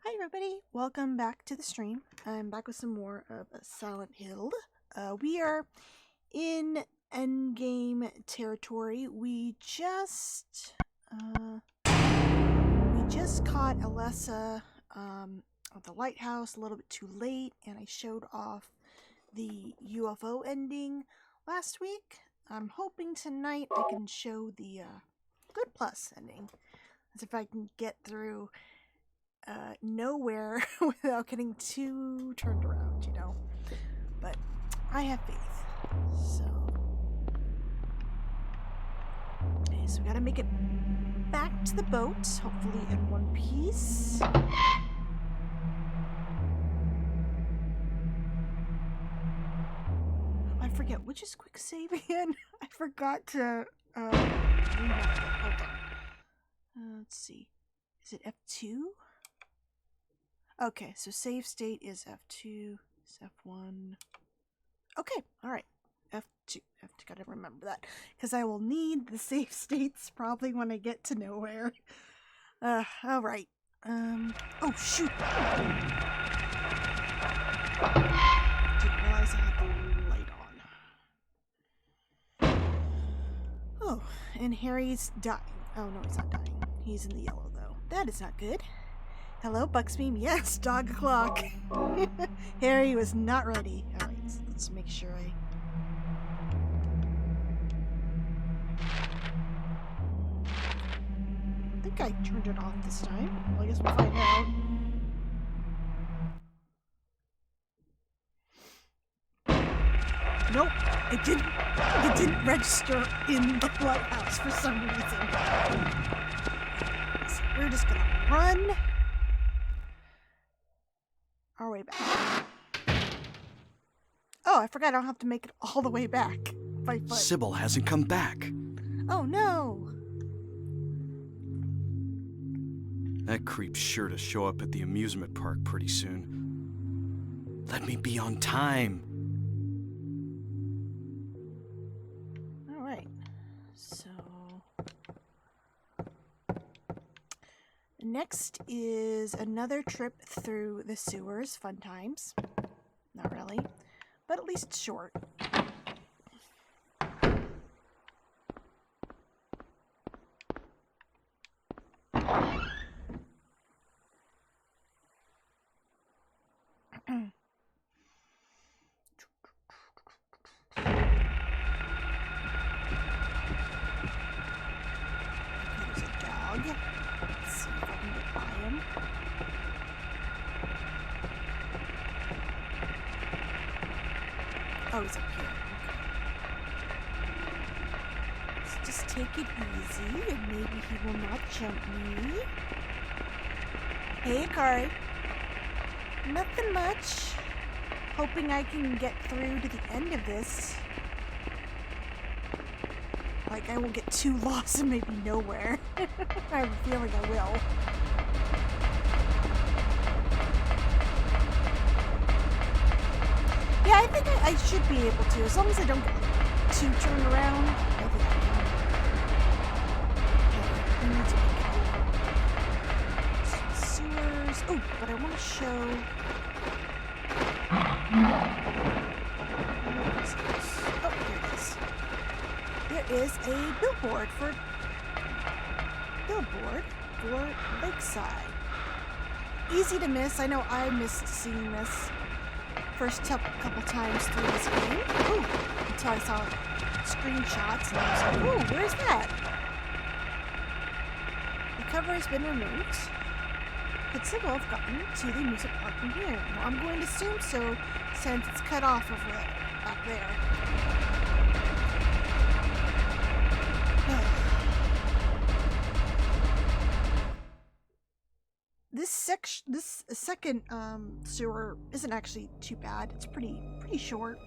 Hi everybody, welcome back to the stream. I'm back with some more of Silent Hill. We are in endgame territory. We just caught Alessa at the lighthouse a little bit too late, and I showed off the UFO ending last week. I'm hoping tonight I can show the good plus ending, as if I can get through nowhere without getting too turned around, you know. But I have faith. Okay, so we gotta make it back to the boat, hopefully in one piece. I forget, which is quick save again? I forgot to hold on. Let's see. Is it F2? Okay, so save state is F2, it's F1. Okay, alright. F2. Gotta remember that. Because I will need the save states probably when I get to nowhere. Alright. Oh, shoot! Didn't realize I had the light on. Oh, and Harry's dying. Oh, no, he's not dying. He's in the yellow, though. That is not good. Hello, Bucksbeam. Yes, dog o'clock. Harry was not ready. Alright, so let's make sure I... think I turned it off this time. Well, I guess we'll find out. Nope, it didn't register in the lighthouse for some reason. So we're just gonna run our way back. Oh, I forgot I don't have to make it all the way back by foot. Sybil hasn't come back. Oh no! That creep's sure to show up at the amusement park pretty soon. Let me be on time. Alright, so... next is another trip through the sewers. Fun times. Not really, but at least short. There's a dog. Let's see if I can get by him. Oh, he's up here. Okay. Let's just take it easy, and maybe he will not jump me. Hey, Akari. Nothing much. Hoping I can get through to the end of this. Like, I will get too lost and maybe nowhere. I have a feeling I will. Yeah, I think I should be able to, as long as I don't get too turned around. I think I can. Okay, I need to make it sewers. Oh, but I want to show... Oh, here it is. There is a billboard for Lakeside. Easy to miss. I know I missed seeing this first couple times through this game. Ooh, until I saw screenshots and I was like, ooh, where's that? The cover has been removed. Could Sybil have gotten to the music park from here? Well, I'm going to assume so, since it's cut off over back there. This second sewer isn't actually too bad. It's pretty short.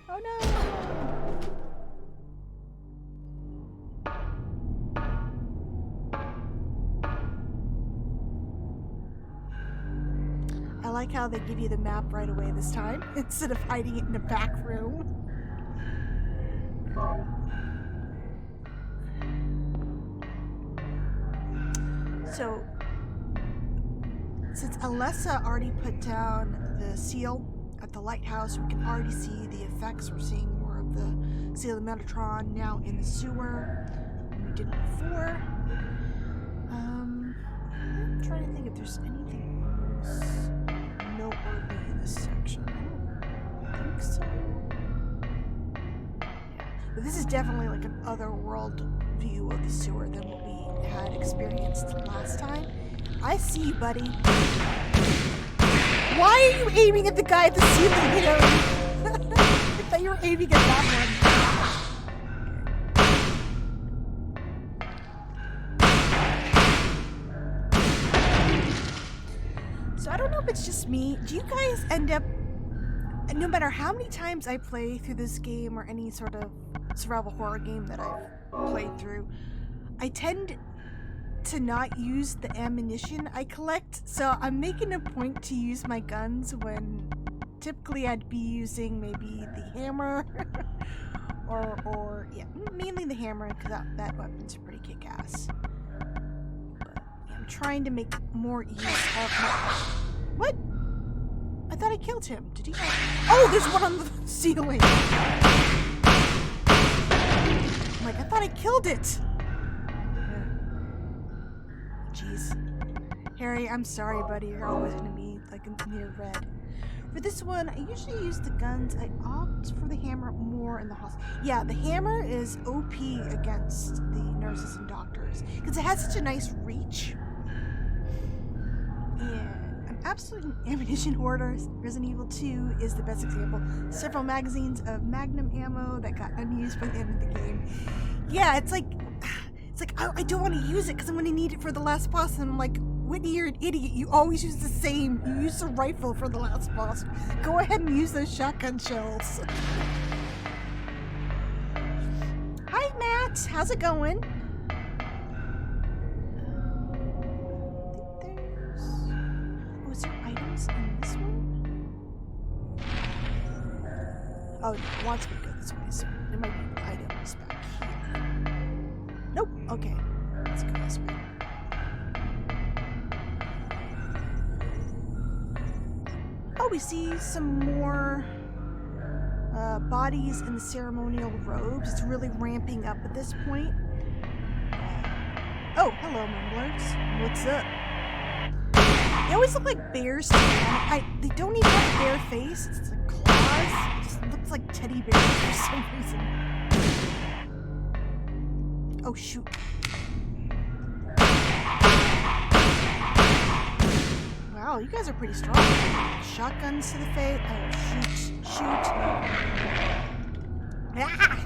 Oh no! I like how they give you the map right away this time, instead of hiding it in a back room. So, since Alessa already put down the seal at the lighthouse, we can already see the effects. We're seeing more of the seal of Metatron now in the sewer than we did before. I'm trying to think if there's anything else noteworthy in this section. I don't think so. Yeah. But this is definitely like an otherworld view of the sewer than what we had experienced last time. I see you, buddy. Why are you aiming at the guy at the ceiling, Harry? I thought you were aiming at that one. So I don't know if it's just me. Do you guys end up, no matter how many times I play through this game or any sort of survival horror game that I've played through, I tend to not use the ammunition I collect, so I'm making a point to use my guns when typically I'd be using maybe the hammer or yeah, mainly the hammer, because that weapon's pretty kick-ass. But yeah, I'm trying to make more use of my... What? I thought I killed him. Did he? Oh, there's one on the ceiling. I'm like, I thought I killed it. Jeez. Harry, I'm sorry, buddy. You're always going to be, like, near red. For this one, I usually use the guns. I opt for the hammer more in the hospital. Yeah, the hammer is OP against the nurses and doctors, because it has such a nice reach. And I'm absolutely an ammunition hoarder. Resident Evil 2 is the best example. Several magazines of Magnum ammo that got unused by the end of the game. Yeah, it's like I don't want to use it because I'm going to need it for the last boss. And I'm like, Whitney, you're an idiot. You always use the same. You use the rifle for the last boss. Go ahead and use those shotgun shells. Hi, Matt. How's it going? Oh, is there items in this one? Oh, it wants me to go this way, so there might be items back here. Nope. Okay. Let's go this way. Oh, we see some more bodies in the ceremonial robes. It's really ramping up at this point. Oh, hello, Mumblers. What's up? They always look like bears to me. They don't even have a bear face. It's like claws. It just looks like teddy bears for some reason. Oh, shoot. Wow, you guys are pretty strong. Shotguns to the face. Oh, shoot. Ah!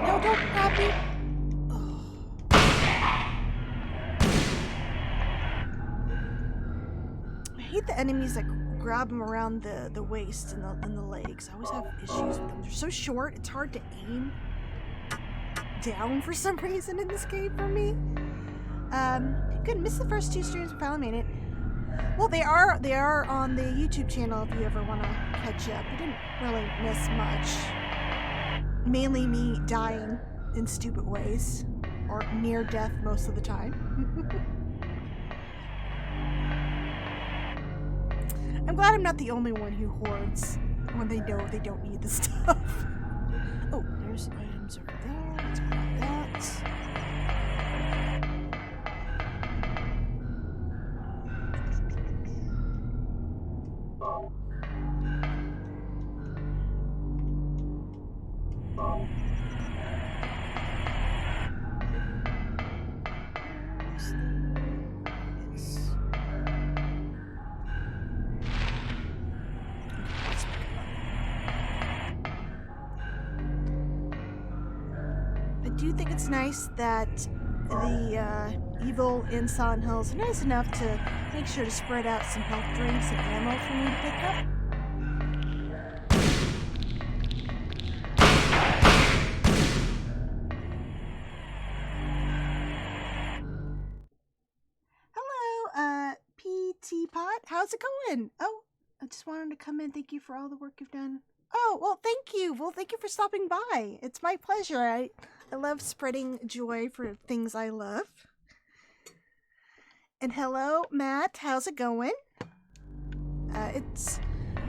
No, don't grab me. Oh. I hate the enemies that grab them around the waist and the legs. I always have issues with them. They're so short, it's hard to aim down for some reason in this game for me. Good. Missed the first 2 streams, but finally made it. Well, they are on the YouTube channel if you ever want to catch up. You didn't really miss much. Mainly me dying in stupid ways, or near death most of the time. I'm glad I'm not the only one who hoards when they know they don't need the stuff. Oh, there's items over there. Let's grab that. I do think it's nice that the evil in Silent Hills are nice enough to make sure to spread out some health drinks and ammo for me to pick up. Hello, PT Pot. How's it going? Oh, I just wanted to come in. Thank you for all the work you've done. Oh, well, thank you. Well, thank you for stopping by. It's my pleasure. I love spreading joy for things I love. And hello, Matt. How's it going? It's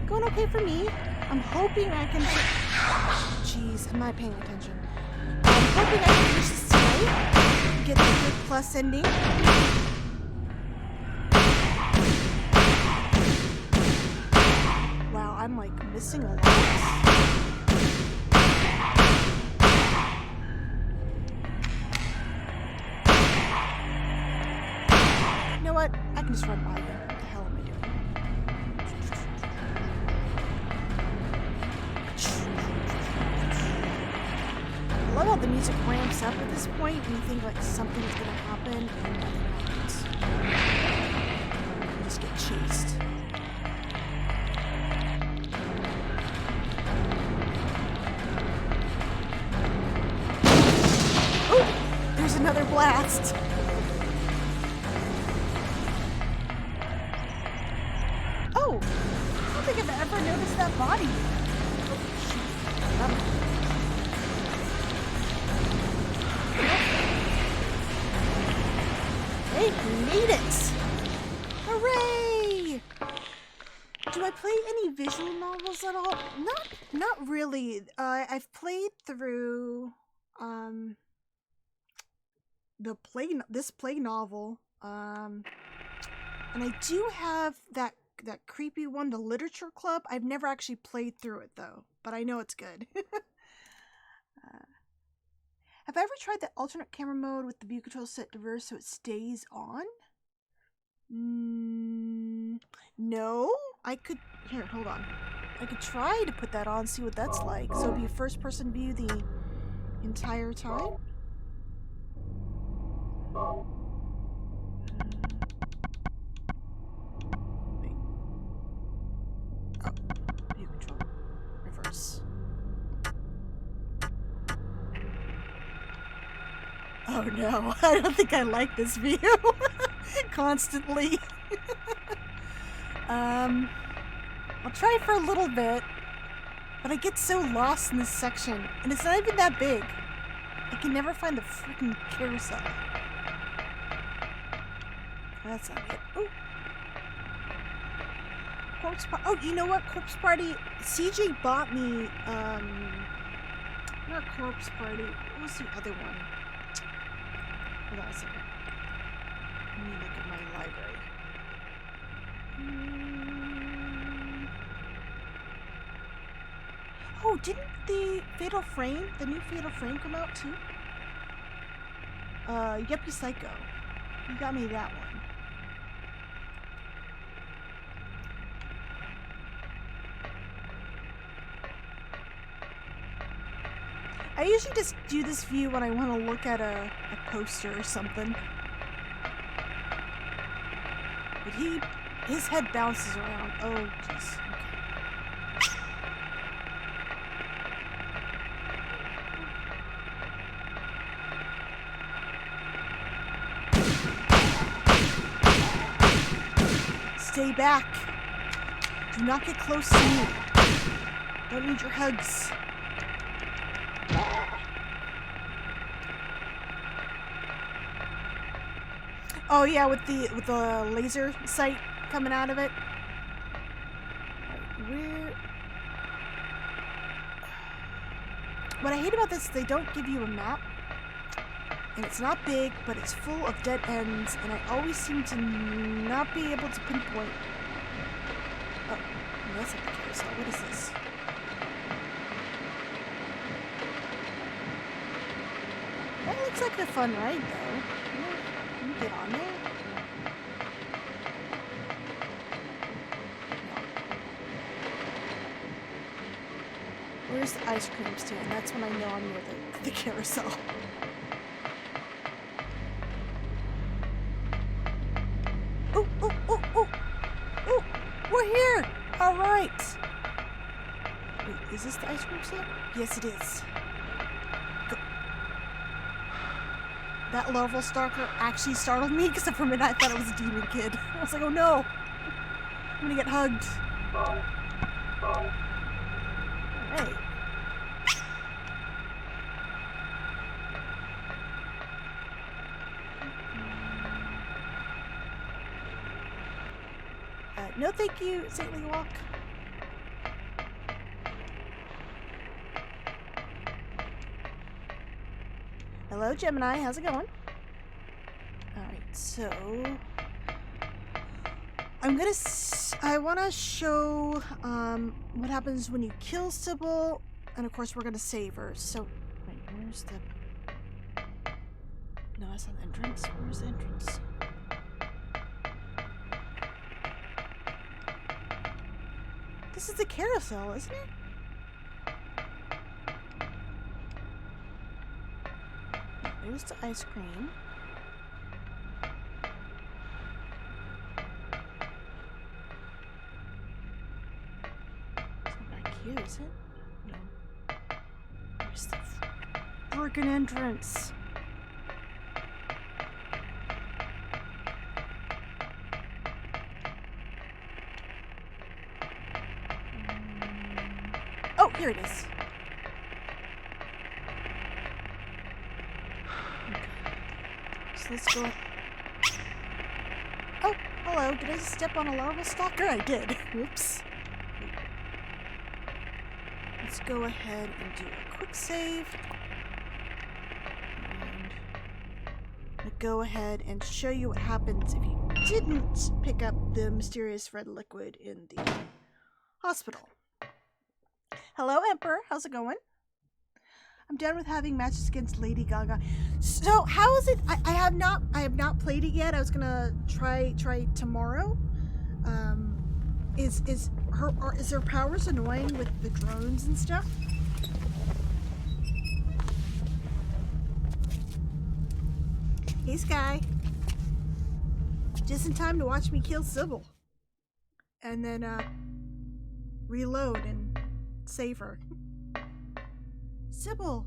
going okay for me. I'm hoping I can... Jeez, I'm not paying attention. I'm hoping I can finish this tonight. Get the good plus ending. Wow, I'm like missing a lot. You know what? I can just run by you. What the hell am I doing? I love how the music ramps up at this point and you think like something's gonna happen and nothing happens. You just get chased. Oh! There's another blast! Oh! I don't think I've ever noticed that body. Oh, shoot. Hey, we made it! Hooray! Do I play any visual novels at all? Not really. I've played through this play novel. And I do have that creepy one, the Literature Club. I've never actually played through it though, but I know it's good. Have I ever tried the alternate camera mode with the view control set diverse so it stays on? No. I could... Here, hold on. I could try to put that on, see what that's like. So it'd be a first-person view the entire time? Wait. Oh. View control. Reverse. Oh no, I don't think I like this view. Constantly. I'll try for a little bit, but I get so lost in this section, and it's not even that big. I can never find the freaking carousel. That's not it. Oh. Corpse Party. Oh, you know what? Corpse Party. CJ bought me, not Corpse Party. What was the other one? Hold on a second. Let me look at my library. Oh, didn't the Fatal Frame, the new Fatal Frame come out too? Yuppie Psycho. You got me that one. I usually just do this view when I want to look at a poster or something. But his head bounces around. Oh, jeez. Okay. Stay back. Do not get close to me. Don't need your hugs. Oh yeah, with the laser sight coming out of it. What I hate about this is they don't give you a map. And it's not big, but it's full of dead ends, and I always seem to not be able to pinpoint. Oh, that's not the carousel. What is this? That looks like a fun ride, though. Can you get on there? No. Where's the ice cream stand? That's when I know I'm near the carousel. Oh, oh, oh, oh! Oh! We're here! Alright! Wait, is this the ice cream stand? Yes, it is. That larval stalker actually startled me because for a minute I thought it was a demon kid. I was like, oh no! I'm gonna get hugged. Alright. No thank you, Saintly Walk. Hello, Gemini. How's it going? Alright, so... I want to show what happens when you kill Sybil, and of course we're going to save her. So, wait, where's the... No, that's not the entrance. Where's the entrance? This is the carousel, isn't it? There's the ice cream. It's not back here, is it? No. Where's the freaking entrance? Oh, here it is. So let's go. Oh, hello. Did I just step on a larval stalker? I did. Whoops. Let's go ahead and do a quick save. And go ahead and show you what happens if you didn't pick up the mysterious red liquid in the hospital. Hello, Emperor. How's it going? I'm done with having matches against Lady Gaga. So how is it? I have not played it yet. I was gonna try tomorrow. Is her powers annoying with the drones and stuff? Hey Sky. Just in time to watch me kill Sybil. And then reload and save her. Sybil!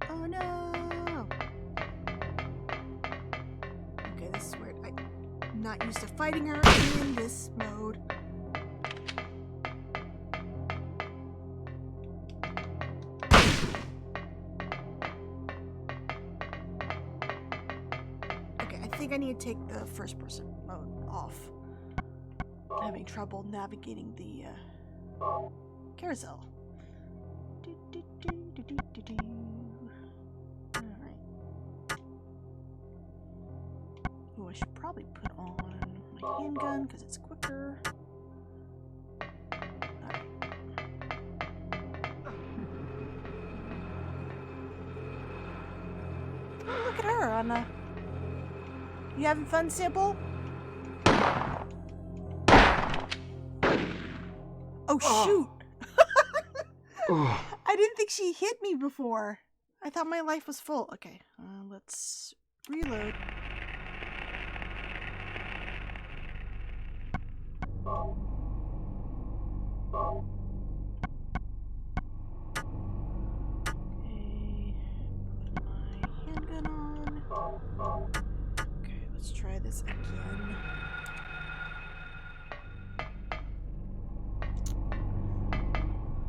Oh no! Okay, this is weird. I'm not used to fighting her in this mode. Okay, I think I need to take the first person mode off. I'm having trouble navigating the carousel. Alright. Oh, I should probably put on my handgun because it's quicker. Alright. Oh, look at her on the... You having fun, Sybil? Oh, shoot! I didn't think she hit me before. I thought my life was full. Okay, let's reload. Okay, put my handgun on. Okay, let's try this again.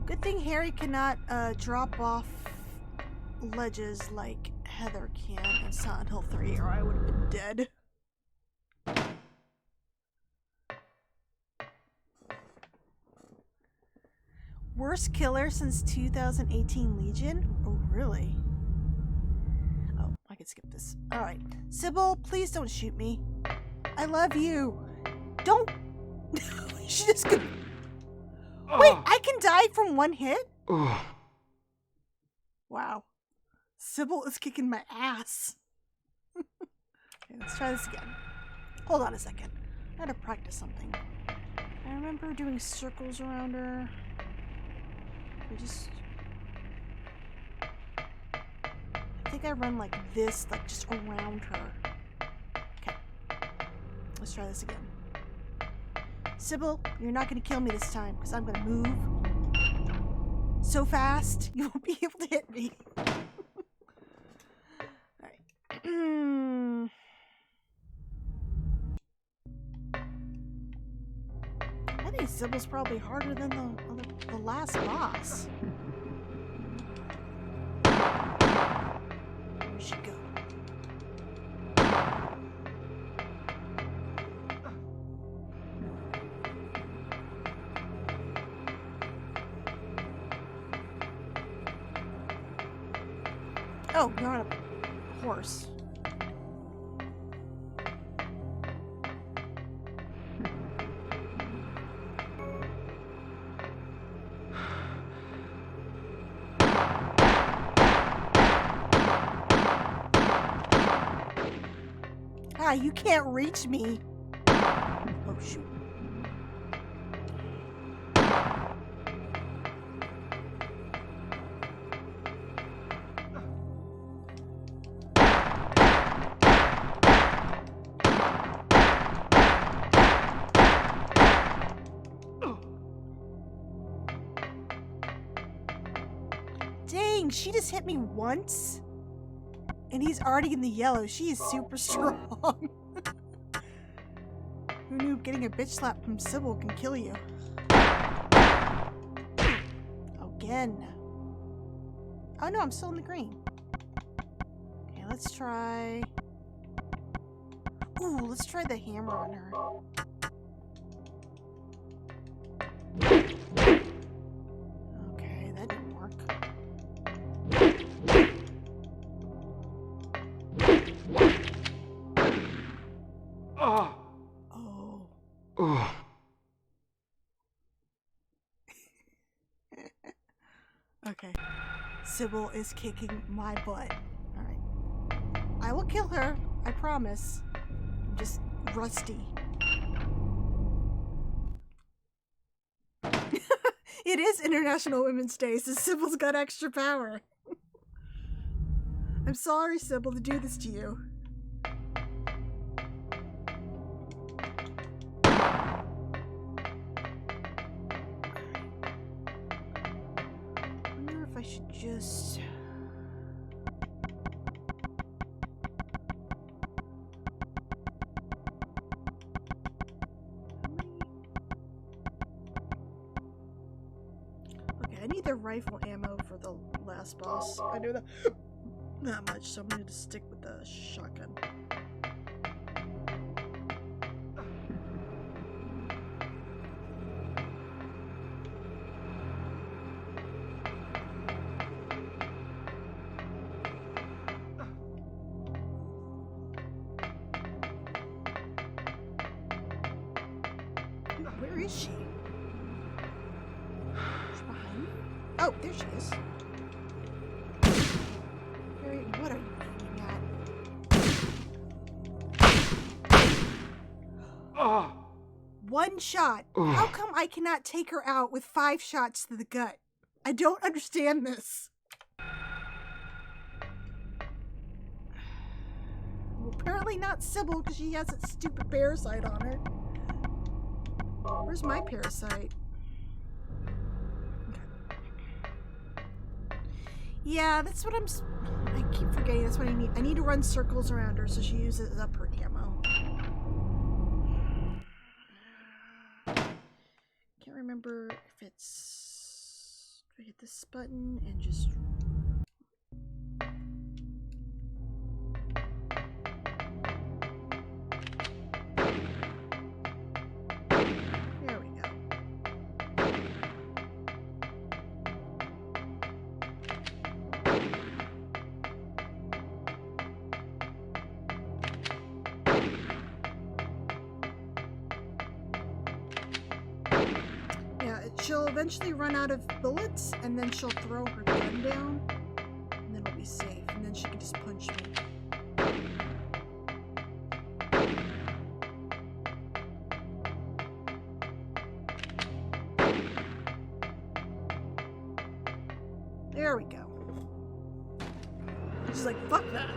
Good thing Harry cannot drop off ledges like Heather can in Silent Hill 3, or I would have been dead. Worst killer since 2018 Legion? Oh, really? Oh, I could skip this. Alright. Sybil, please don't shoot me. I love you. Don't... She just could... Wait, I can die from one hit? Wow. Sybil is kicking my ass. Okay, let's try this again. Hold on a second. I gotta practice something. I remember doing circles around her. I think I run like this, like just around her. Okay. Let's try this again. Sybil, you're not going to kill me this time, because I'm going to move so fast, you won't be able to hit me. Alright. I think Sybil's probably harder than the last boss. Where'd she go? Oh, you're on a horse. Ah, you can't reach me. Oh, shoot. Dang, she just hit me once? And he's already in the yellow. She is super strong. Who knew getting a bitch slap from Sybil can kill you? Again. Oh no, I'm still in the green. Okay, let's try... Ooh, let's try the hammer on her. Okay, that didn't work. Oh. Okay. Sybil is kicking my butt. Alright. I will kill her. I promise. I'm just rusty. It is International Women's Day, so Sybil's got extra power. I'm sorry, Sybil, to do this to you. I wonder if I should just... Okay, I need the rifle ammo for the last boss. I know that much, so I'm going to stick with the shotgun. Dude, where is she? She's behind me? Oh, there she is. Harry, what are you aiming at? One shot. How come I cannot take her out with 5 shots to the gut? I don't understand this. Well, apparently not Sybil, because she has that stupid parasite on her. Where's my parasite? Yeah, that's what I keep forgetting. That's what I need. I need to run circles around her so she uses up her ammo. Can't remember if it's... Do I hit this button and just... There we go. Yeah, she'll eventually run out of bullets, and then she'll throw her gun down, and then it'll be safe, and then she can just punch me. There we go. She's like, fuck that.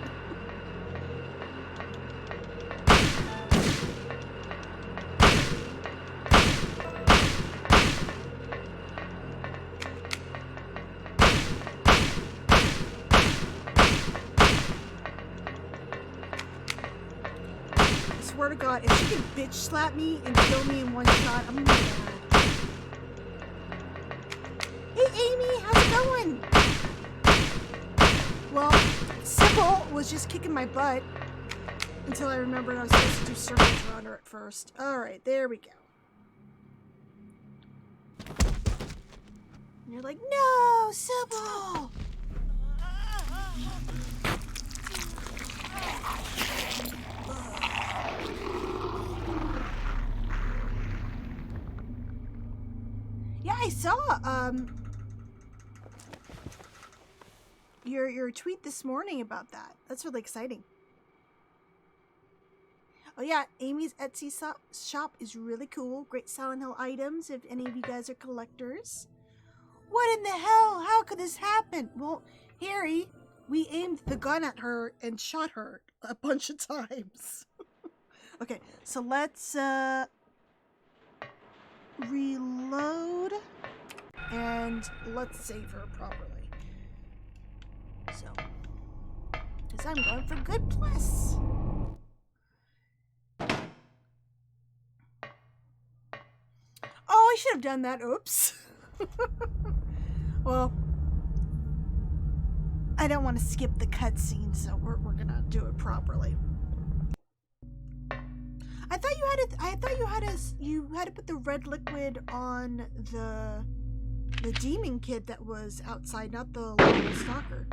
I swear to God, if she can bitch slap me and kill me in one shot, I'm gonna be mad. Hey Amy, how's it going? Well, Sybil was just kicking my butt until I remembered I was supposed to do circles around her at first. Alright, there we go. And you're like, no, Sybil! Yeah, I saw your tweet this morning about that. That's really exciting. Oh yeah, Amy's Etsy shop is really cool. Great Silent Hill items if any of you guys are collectors. What in the hell? How could this happen? Well, Harry, we aimed the gun at her and shot her a bunch of times. Okay, so let's reload and let's save her properly. So, because I'm going for good plus. Oh, I should have done that. Oops. Well, I don't want to skip the cutscene, so we're gonna do it properly. I thought you had to put the red liquid on the demon kid that was outside, not the little stalker.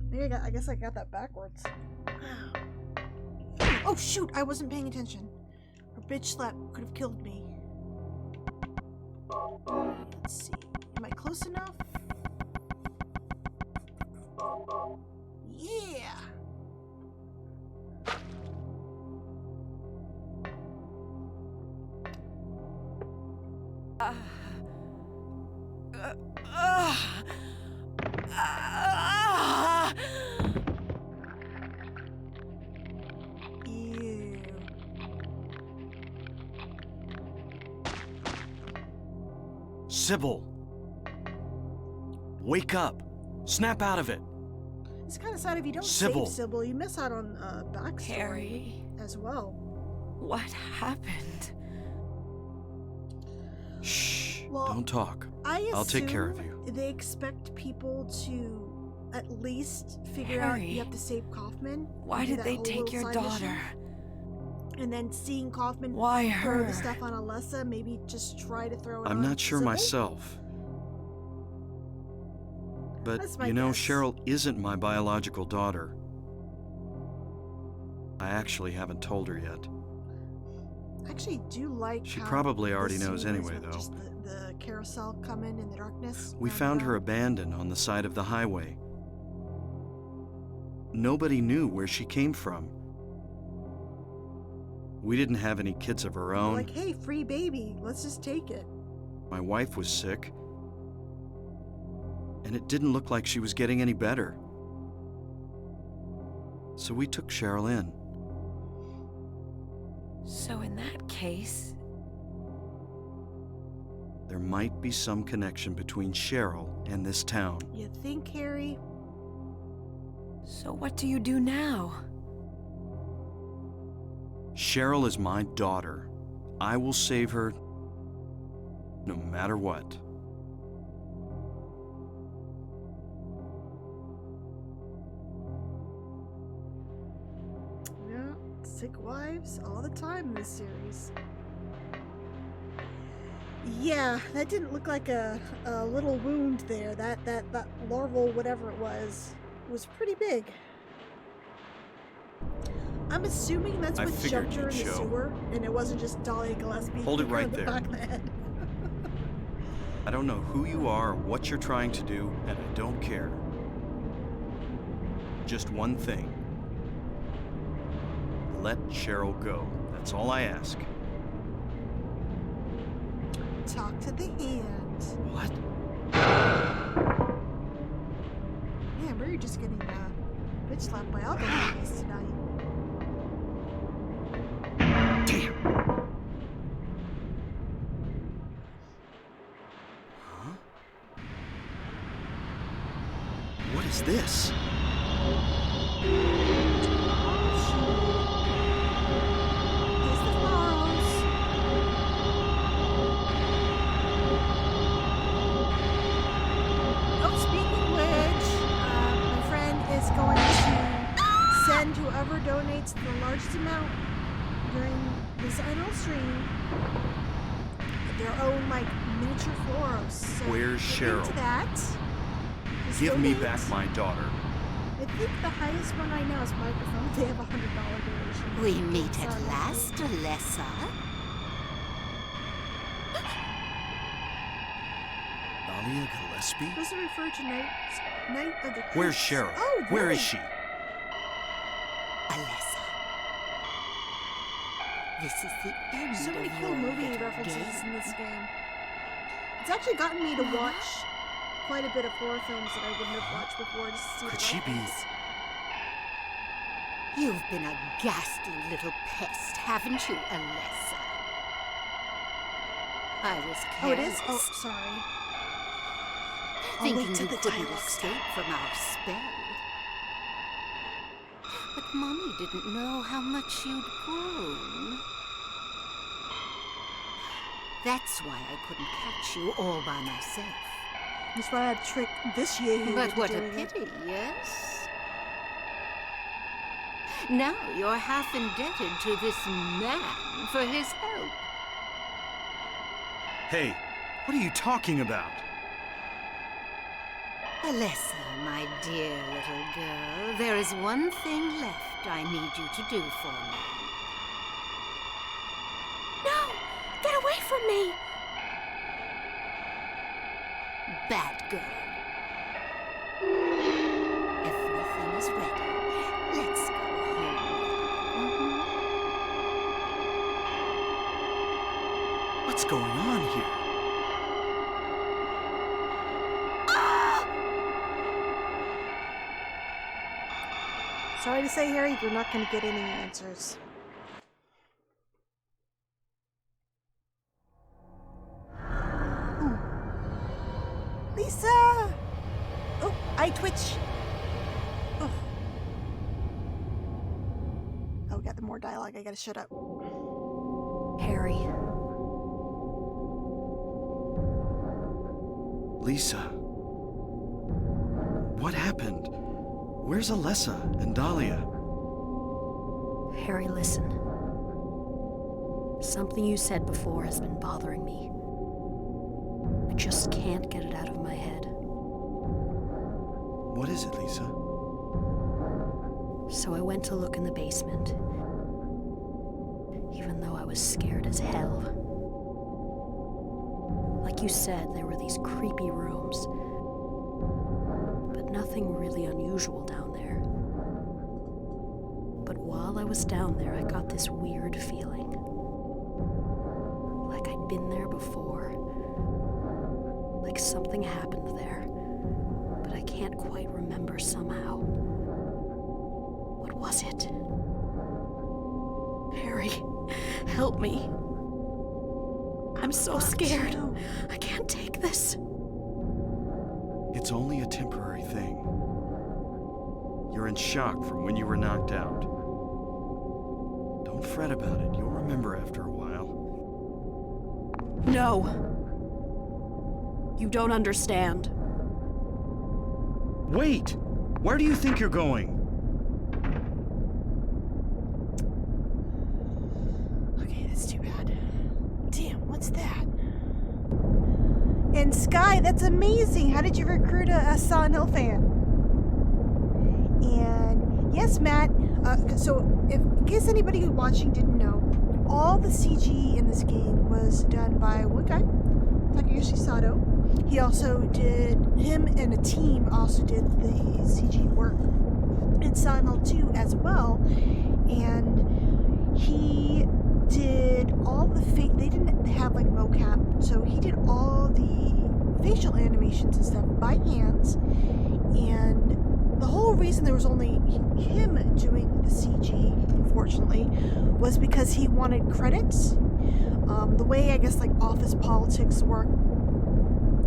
Maybe I guess I got that backwards. Oh shoot! I wasn't paying attention. Her bitch slap could have killed me. Let's see. Am I close enough? Yeah. Ew. Sybil! Wake up! Snap out of it! It's kind of sad if you don't Sybil. save Sybil. You miss out on backstory Harry, as well. what happened? Shh! Well, Don't talk. I'll take care of you. They expect people to at least figure out Harry, you have to save Kaufman. Why and do did that they whole take little your side daughter? mission. And then seeing Kaufman Why throw her? the stuff on Alessa, maybe just try to throw it on I'm not sure Sybil? myself. But, That's my you know, guess. Cheryl isn't my biological daughter. I actually haven't told her yet. I actually do like She how probably already this knows scene is anyway, with though. Just the carousel coming in the darkness. We round found and her round. abandoned on the side of the highway. Nobody knew where she came from. We didn't have any kids of our own. Like, hey, free baby, let's just take it. My wife was sick. And it didn't look like she was getting any better. So we took Cheryl in. So in that case, There might be some connection between Cheryl and this town. You think, Harry? so what do you do now? Cheryl is my daughter. I will save her no matter what. Yeah, sick wives all the time in this series. Yeah, that didn't look like a little wound there. That larval, whatever it was pretty big. I'm assuming that's I what figured jumped her in you'd the show. sewer, and it wasn't just Dahlia Gillespie. Hold it hitting her right in the there. back of the head. I don't know who you are or what you're trying to do, and I don't care. Just one thing. Let Cheryl go. That's all I ask. Talk to the hand. What? Man, we're just getting bitch slapped by all the ladies tonight. Damn! Huh? What is this? Here's the florals. Oh, speaking of which, my friend is going to send whoever donates the largest amount during this idle stream their own, like, miniature florals. So Where's look Cheryl? into that. Just Give me donate. back my daughter. I think the highest one right now is microphone. They have a $100 donation. We meet Sorry. at last, Alessa. Dahlia Gillespie? Does it refer to Night of the Where's Crisps? Cheryl? Oh, Where really? is she? Alessa. This is the end So many of cool your movie little references game. in this game. It's actually gotten me to watch quite a bit of horror films that I wouldn't have watched before just to see Could the she be- reference. You've been a ghastly little pest, haven't you, Alessa? I was careless. Oh, it is? Oh, sorry. I'll Thinking wait till you the couldn't dialogue escape from our spell. But Mommy didn't know how much you'd grown. That's why I couldn't catch you all by myself. That's why I had to trick this year. But what a pity, yes? Now you're half indebted to this man for his help. Hey, what are you talking about? Alessa, my dear little girl, there is one thing left I need you to do for me. No! Get away from me! Bad girl. Everything is ready. Let's go home. What's going on here? Sorry to say, Harry, you're not going to get any answers. Ooh. Lisa! Oh, I twitch. Oh. Oh, we got the more dialogue. I gotta shut up. Harry. Lisa. What happened? Where's Alessa and Dahlia? Harry, listen. Something you said before has been bothering me. I just can't get it out of my head. What is it, Lisa? So I went to look in the basement, even though I was scared as hell. Like you said, there were these creepy rooms, but nothing really unusual down there. But while I was down there, I got this weird feeling. Like I'd been there before. Like something happened there, but I can't quite remember somehow. What was it? Harry, help me. I'm so scared. I can't take this. It's only a temporary thing. You're in shock from when you were knocked out. Don't fret about it. You'll remember after a while. No. You don't understand. Wait! Where do you think you're going? Okay, that's too bad. Damn, what's that? And Sky, that's amazing. How did you recruit a Silent Hill fan? And yes, Matt. So, in case anybody watching didn't know, all the CG in this game was done by one guy, Takayoshi Sato. He also did, him and a team also did the CG work in Silent Hill 2 as well. And he did all the they didn't have like mocap, so he did all the facial animations and stuff by hands. And the whole reason there was only him doing the CG, unfortunately, was because he wanted credits. The way I guess like office politics work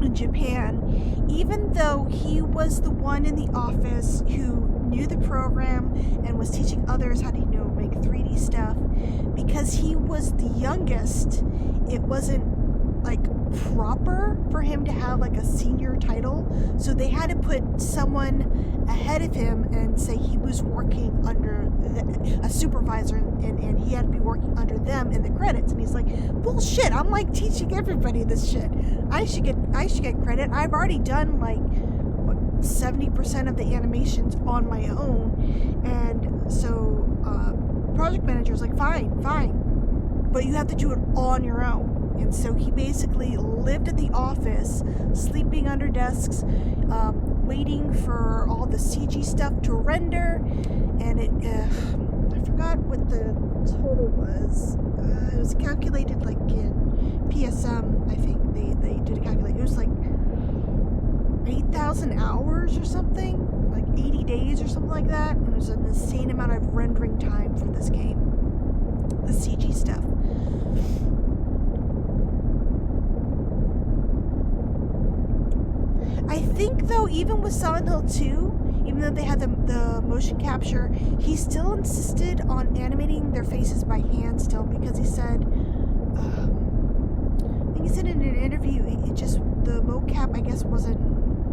in Japan, even though he was the one in the office who knew the program and was teaching others how to, make 3D stuff, because he was the youngest, it wasn't like proper for him to have like a senior title, so they had to put someone ahead of him and say he was working under a supervisor, and he had to be working under them in the credits. And he's like, bullshit, I'm like teaching everybody this shit. I should get credit. I've already done like 70% of the animations on my own. And so project manager's like, fine, but you have to do it on your own. And so he basically lived at the office, sleeping under desks, waiting for all the CG stuff to render. And I forgot what the total was. It was calculated like in PSM, I think they did a calculation. It was like 8,000 hours or something, like 80 days or something like that. And it was an insane amount of rendering time for this game, the CG stuff. I think though, even with Silent Hill 2, even though they had the motion capture, he still insisted on animating their faces by hand still, because he said, I think he said in an interview, it just, the mocap I guess wasn't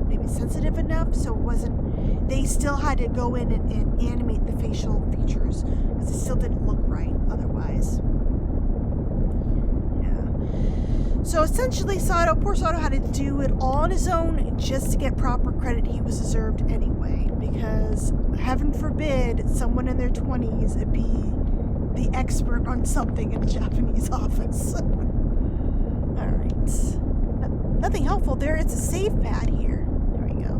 maybe sensitive enough, so it wasn't, they still had to go in and animate the facial features, because it still didn't look right otherwise. So essentially, poor Sato had to do it all on his own just to get proper credit he was deserved anyway. Because, heaven forbid, someone in their 20s be the expert on something in a Japanese office. Alright. Nothing helpful there. It's a save pad here. There we go.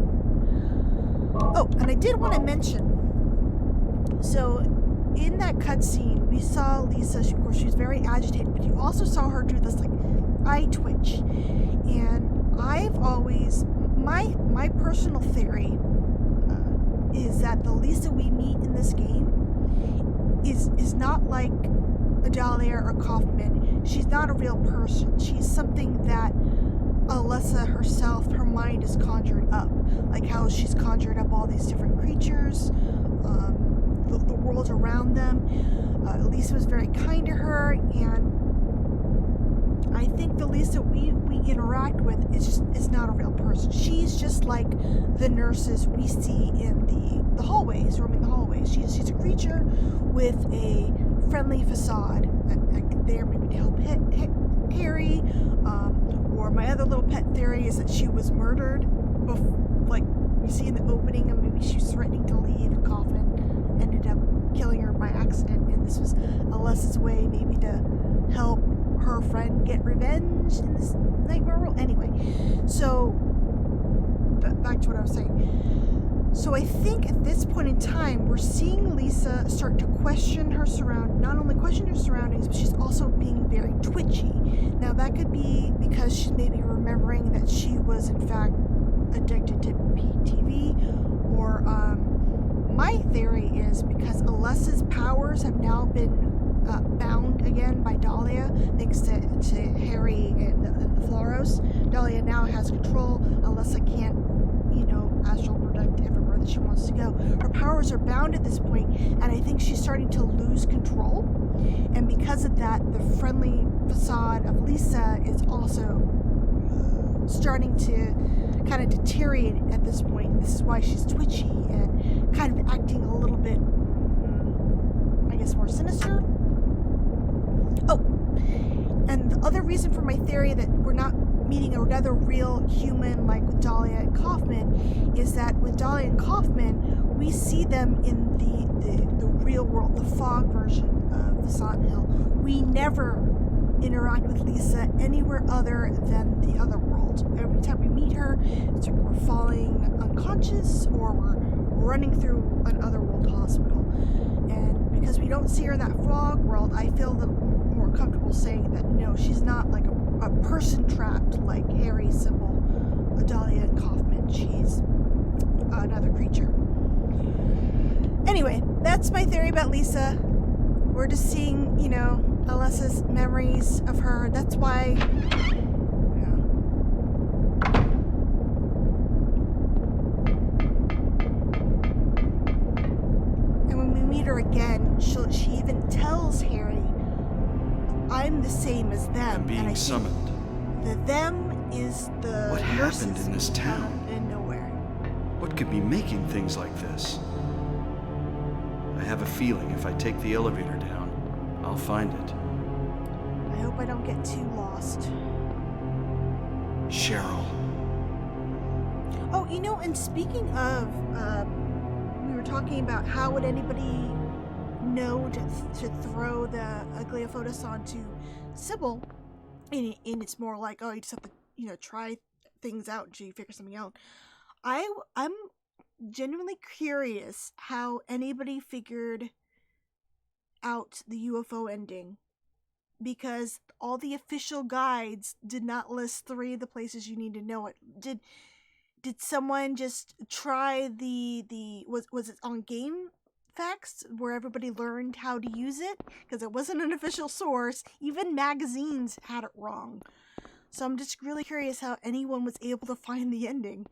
Oh, and I did want to mention. So, in that cutscene, we saw Lisa. Of course, she was very agitated, but you also saw her do this, like, eye twitch. And I've always, my personal theory is that the Lisa we meet in this game is not like Adalia or Kaufman. She's not a real person. She's something that Alessa herself, her mind is conjured up. Like how she's conjured up all these different creatures, the world around them. Lisa was very kind to her, and I think the Lisa we interact with is not a real person. She's just like the nurses we see in the hallways, roaming the hallways. She's a creature with a friendly facade, there maybe to help Harry. Or my other little pet theory is that she was murdered, like we see in the opening, and maybe she was threatening to leave, and Kaufman ended up killing her by accident, and this was Alessa's way maybe to help her friend get revenge in this nightmare world. Anyway, so back to what I was saying. So I think at this point in time, we're seeing Lisa start to question her not only question her surroundings, but she's also being very twitchy. Now that could be because she's maybe remembering that she was in fact addicted to PTV, or my theory is because Alessa's powers have now been bound again by Dahlia, thanks to Harry and the Floros. Dahlia now has control. Alessa can't, astral project everywhere that she wants to go. Her powers are bound at this point, and I think she's starting to lose control. And because of that, the friendly facade of Lisa is also starting to kind of deteriorate at this point. And this is why she's twitchy and kind of acting a little bit, I guess, more sinister. Oh, and the other reason for my theory that we're not meeting another real human like with Dahlia and Kaufman is that with Dahlia and Kaufman, we see them in the real world, the fog version of the Silent Hill. We never interact with Lisa anywhere other than the other world. Every time we meet her, it's like we're falling unconscious or we're running through an otherworld hospital. And because we don't see her in that fog world, I feel a little more comfortable saying that no, she's not like a person trapped like Harry, Sybil, Adalia, and Kaufman. She's another creature. Anyway, that's my theory about Lisa. We're just seeing, Alessa's memories of her. That's why. And when we meet her again, she even tells Harry, I'm the same as them. I'm being summoned. The them is the What happened in this town? In nowhere. What could be making things like this? I have a feeling if I take the elevator down, I'll find it. I hope I don't get too lost. Cheryl. Oh, You know, and speaking of, we were talking about how would anybody know to throw the Gleophotis onto Sybil, and it's more like, oh, you just have to, try things out until you figure something out. I'm genuinely curious how anybody figured out the UFO ending, because all the official guides did not list 3 of the places you need to know it. Did someone just try was it on Game Facts where everybody learned how to use it? Because it wasn't an official source. Even magazines had it wrong. So I'm just really curious how anyone was able to find the ending.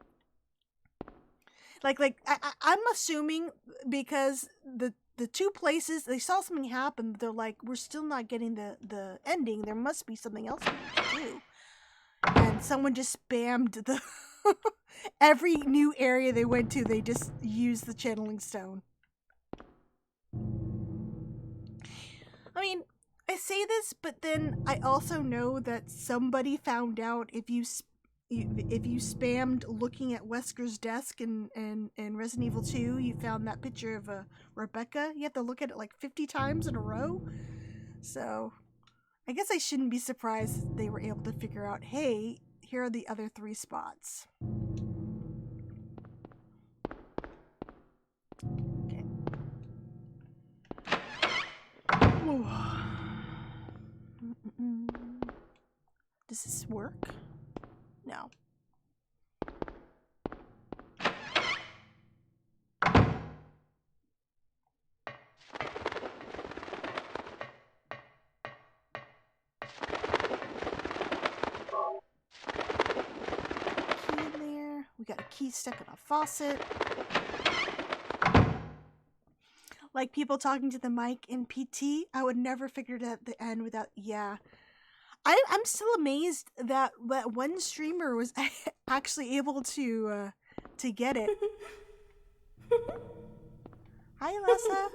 I'm assuming because the 2 places they saw something happen, they're like, we're still not getting the ending. There must be something else we need to do. And someone just spammed the every new area they went to, they just used the channeling stone. I mean, I say this, but then I also know that somebody found out if you spammed looking at Wesker's desk in Resident Evil 2, you found that picture of Rebecca. You have to look at it like 50 times in a row. So, I guess I shouldn't be surprised they were able to figure out, hey, here are the other 3 spots. Okay. Does this work? No. Key in there. We got a key stuck in a faucet. Like people talking to the mic in PT, I would never figure it at the end without, yeah. I'm still amazed that one streamer was actually able to get it. Hi, Alessa.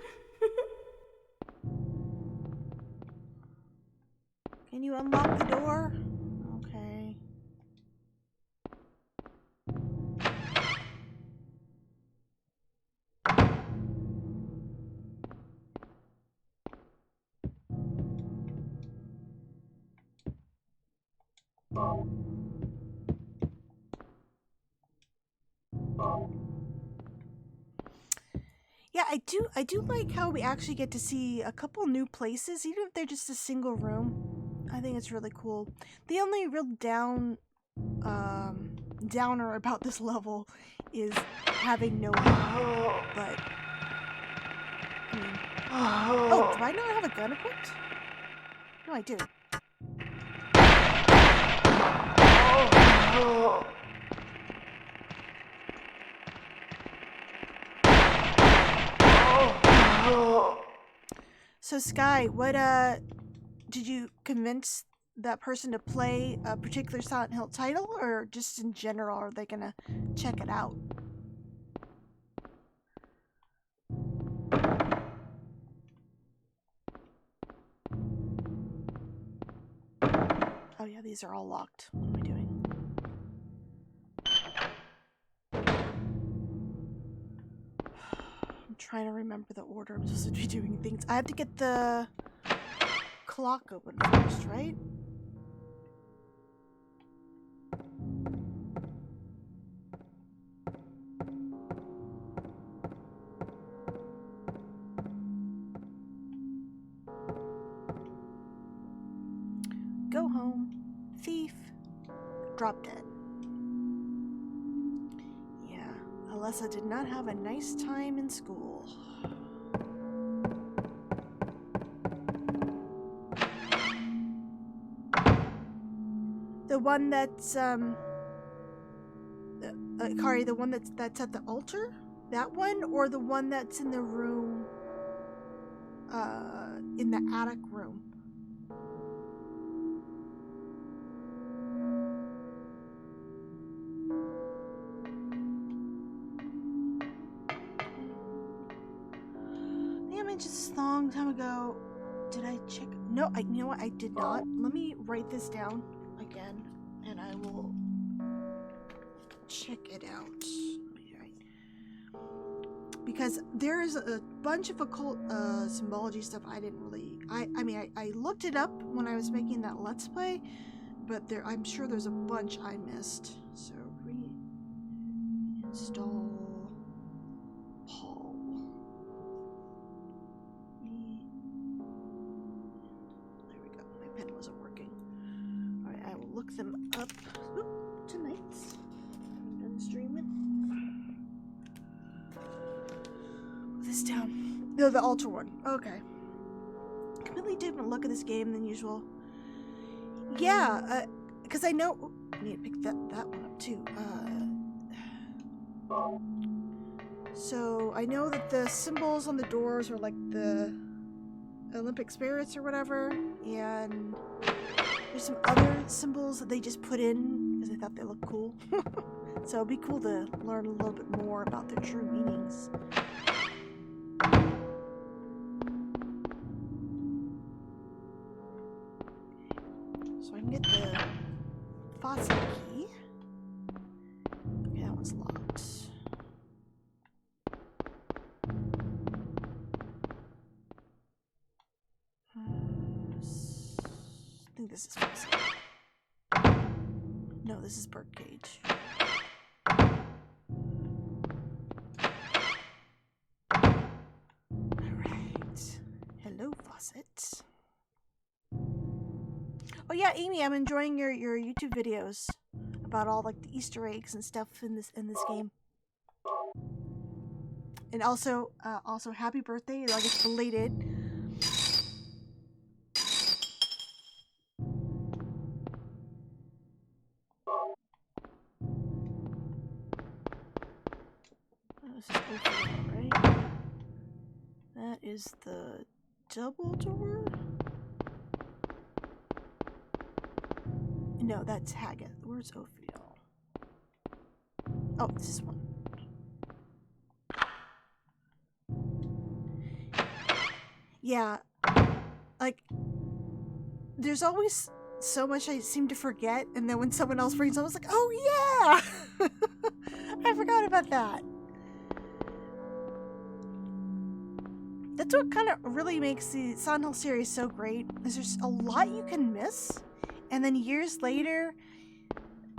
Can you unlock the door? Okay. Yeah, I do like how we actually get to see a couple new places, even if they're just a single room. I think it's really cool. The only real downer about this level is having no ammo, but I mean, oh, do I not have a gun equipped? No, I do. So Sky, what did you convince that person to play a particular Silent Hill title, or just in general are they gonna check it out? Oh yeah, these are all locked. What am I doing? I'm trying to remember the order I'm supposed to be doing things. I have to get the clock open first, right? Go home. Thief. Drop dead. Yeah, Alessa did not have a nice time in school. The one that's, Kari, the one that's at the altar? That one? Or the one that's in the room, in the attic room? Just a long time ago. Did I check? No, you know what? I did not. Let me write this down again, and I will check it out. Because there is a bunch of occult symbology stuff I didn't really... I looked it up when I was making that Let's Play, but I'm sure there's a bunch I missed. So, reinstall Paul. There we go. My pen wasn't working. Alright, I will look them up tonight. I'm done streaming. This down. No, the altar one. Okay. Completely different look at this game than usual. Yeah, because I know... I need to pick that one up too. So, I know that the symbols on the doors are like the Olympic spirits or whatever, and there's some other symbols that they just put in because they thought they looked cool. So it'd be cool to learn a little bit more about their true meanings. So I can get the faucet key. Okay, that one's locked. I think this is faucet. No, this is birdcage. Alright. Hello, faucet. Oh yeah, Amy, I'm enjoying your YouTube videos about all like the Easter eggs and stuff in this game. And also happy birthday, I guess belated. This is open, right? That is the double door? No, that's Haggith. Where's Ophiel? Oh, this is one. Yeah, like, there's always so much I seem to forget, and then when someone else brings it up, I was like, oh yeah! I forgot about that. That's what kind of really makes the Silent Hill series so great, is there's a lot you can miss, and then years later,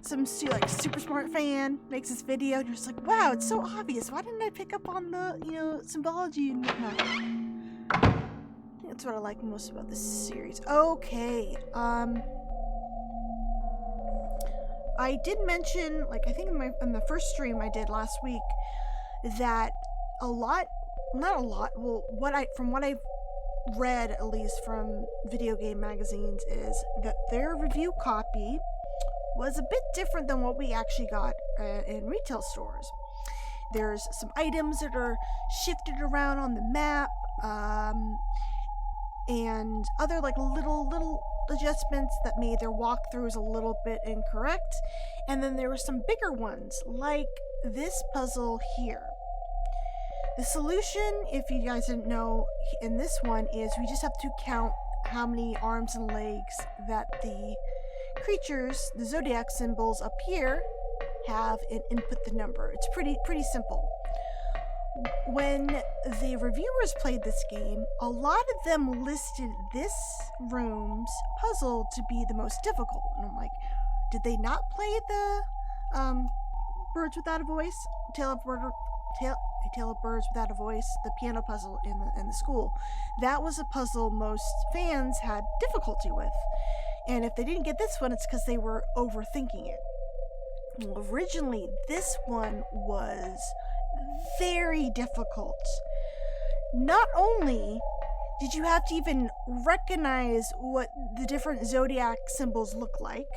some super smart fan makes this video, and you're just like, wow, it's so obvious. Why didn't I pick up on the, symbology and whatnot? I think that's what I like most about this series. Okay, I did mention, like, I think in the first stream I did last week, that not a lot, well, from what I've read, at least from video game magazines, is that their review copy was a bit different than what we actually got in retail stores. There's some items that are shifted around on the map, and other like little adjustments that made their walkthroughs a little bit incorrect. And then there were some bigger ones, like this puzzle here. The solution, if you guys didn't know, in this one is we just have to count how many arms and legs that the creatures, the zodiac symbols up here, have, and input the number. It's pretty simple. When the reviewers played this game, a lot of them listed this room's puzzle to be the most difficult. And I'm like, did they not play the Birds Without a Voice? A Tale of Birds Without a Voice, the piano puzzle in the school. That was a puzzle most fans had difficulty with. And if they didn't get this one, it's because they were overthinking it. Originally, this one was very difficult. Not only did you have to even recognize what the different zodiac symbols look like,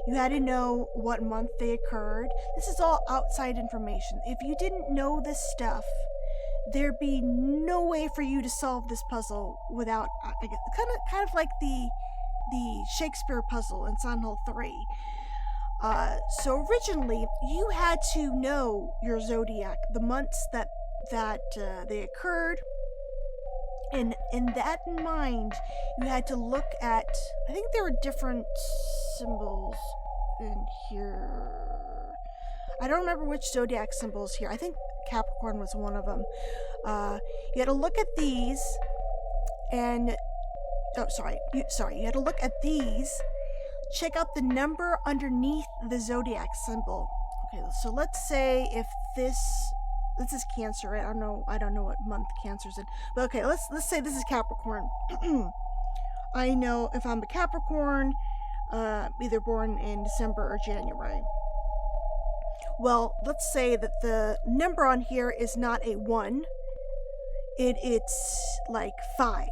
you had to know what month they occurred. This is all outside information. If you didn't know this stuff, there'd be no way for you to solve this puzzle without, I guess, kind of like the Shakespeare puzzle in Silent Hill 3. So originally, you had to know your zodiac, the months that they occurred, and in that in mind, you had to look at, I think there were different symbols in here. I don't remember which zodiac symbols here. I think Capricorn was one of them. You had to look at these, and you had to look at these. Check out the number underneath the zodiac symbol. Okay, so let's say if this is Cancer, right? I don't know what month Cancer's in. But okay, let's say this is Capricorn. I know if I'm a Capricorn, either born in December or January. Well, let's say that the number on here is not a 1. It's like 5.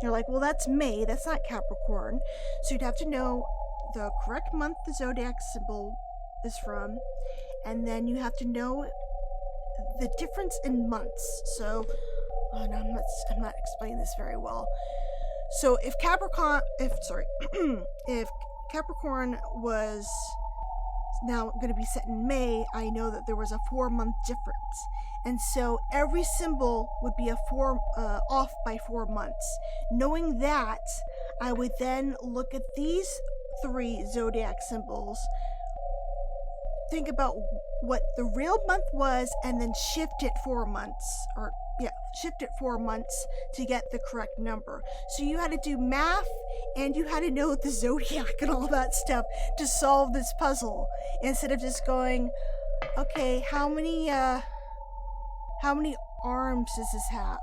You're like, well, that's May, that's not Capricorn. So you'd have to know the correct month the zodiac symbol is from, and then you have to know the difference in months. So, oh no, I'm not explaining this very well. So if if Capricorn was now going to be set in May, I know that there was a 4-month difference. And so every symbol would be off by 4 months. Knowing that, I would then look at these 3 zodiac symbols, think about what the real month was, and then shift it 4 months. Shift it 4 months to get the correct number. So you had to do math, and you had to know the zodiac and all that stuff to solve this puzzle, instead of just going, okay, how many arms does this have?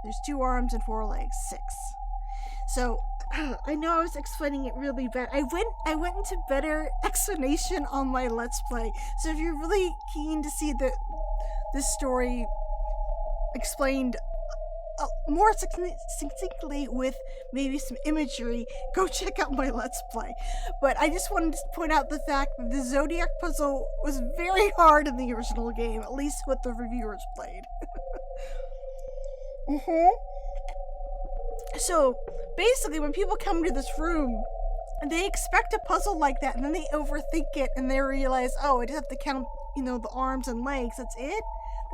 There's 2 arms and 4 legs, 6. So I know I was explaining it really bad. I went into better explanation on my Let's Play. So if you're really keen to see this story explained more succinctly with maybe some imagery, go check out my Let's Play. But I just wanted to point out the fact that the Zodiac puzzle was very hard in the original game, at least what the reviewers played. So basically, when people come to this room, they expect a puzzle like that, and then they overthink it, and they realize, oh, I just have to count, the arms and legs. That's it.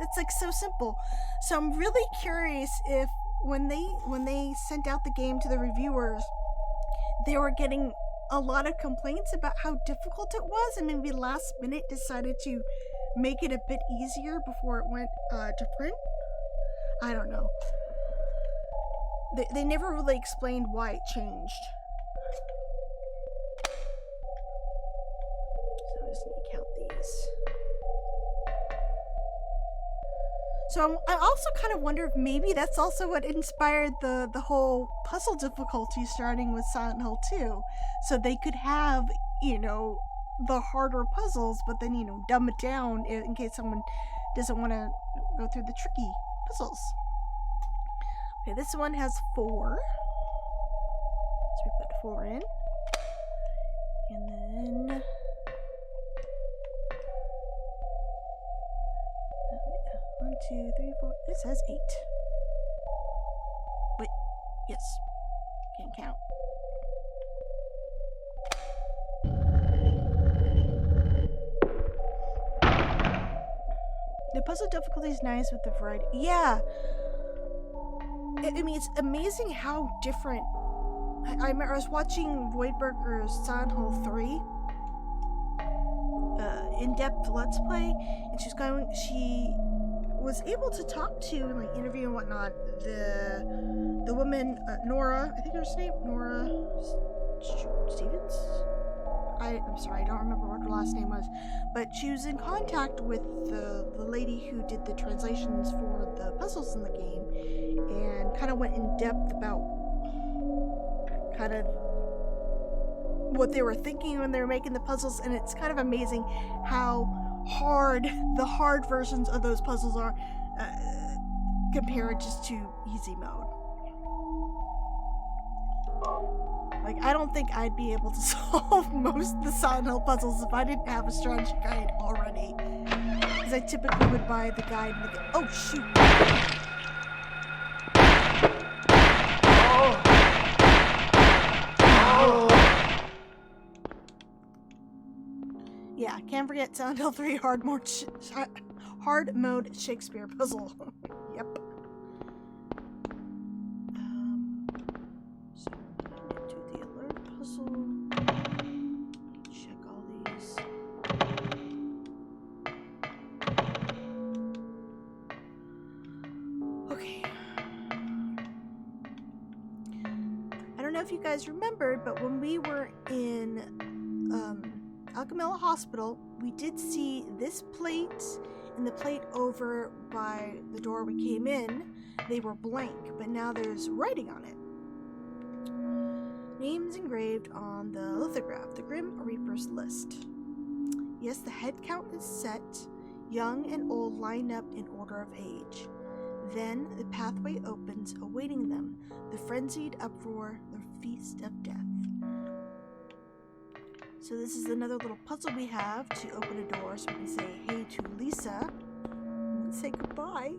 That's like so simple. So I'm really curious if when they sent out the game to the reviewers, they were getting a lot of complaints about how difficult it was, and maybe last minute decided to make it a bit easier before it went to print. I don't know. They never really explained why it changed. So I just need to count these. So I also kind of wonder if maybe that's also what inspired the whole puzzle difficulty starting with Silent Hill 2. So they could have, the harder puzzles, but then, dumb it down in case someone doesn't want to go through the tricky puzzles. Okay, this one has 4. So we put 4 in. And then 1, 2, 3, 4. This has 8. Wait, yes. Can't count. The puzzle difficulty is nice with the variety. Yeah. I mean, it's amazing how different. I remember I was watching Voidberger's Silent Hill 3 in-depth Let's Play, and she was able to talk to and like interview and whatnot the woman Nora, I think her name Nora Stevens. I'm sorry, I don't remember what her last name was, but she was in contact with the lady who did the translations for the puzzles in the game, and kind of went in depth about kind of what they were thinking when they were making the puzzles. And it's kind of amazing how hard the hard versions of those puzzles are compared just to easy mode. Like, I don't think I'd be able to solve most of the Silent Hill puzzles if I didn't have a strategy guide already. Because I typically would buy the guide with oh shoot! Yeah, can't forget Silent Hill 3 hard mode Shakespeare puzzle. Yep. So I need to do the alert puzzle. Check all these. you guys remembered, but when we were in Alchemilla Hospital, we did see this plate and the plate over by the door we came in. They were blank, but now there's writing on it. Names engraved on the lithograph, the Grim Reaper's list. Yes, the head count is set. Young and old lined up in order of age. Then the pathway opens, awaiting them, the frenzied uproar, the feast of death. So this is another little puzzle we have to open a door so we can say hey to Lisa and say goodbye.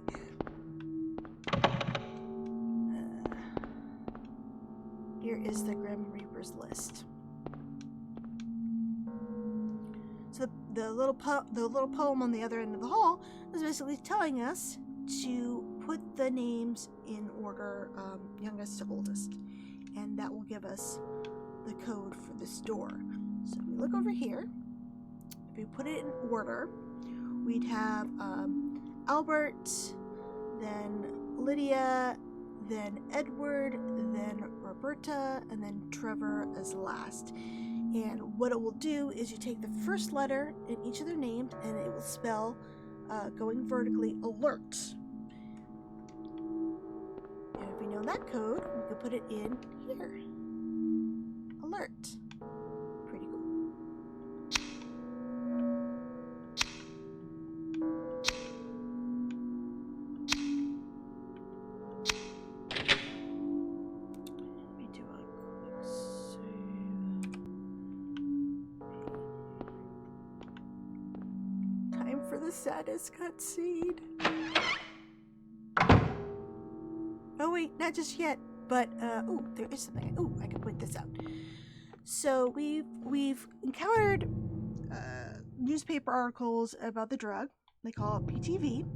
Here is the Grim Reaper's list. So the little poem on the other end of the hall is basically telling us to put the names in order, youngest to oldest, and that will give us the code for this door. So we look over here. If we put it in order, we'd have Albert, then Lydia, then Edward, then Roberta, and then Trevor as last. And what it will do is you take the first letter in each of their names, and it will spell, going vertically, alert. And if we know that code, we can put it in here. Alert. Pretty cool. Let me do a quick save. Time for the saddest cutscene. Oh wait, not just yet. But oh, there is something. Oh, I can point this out. So we've encountered newspaper articles about the drug. They call it PTV,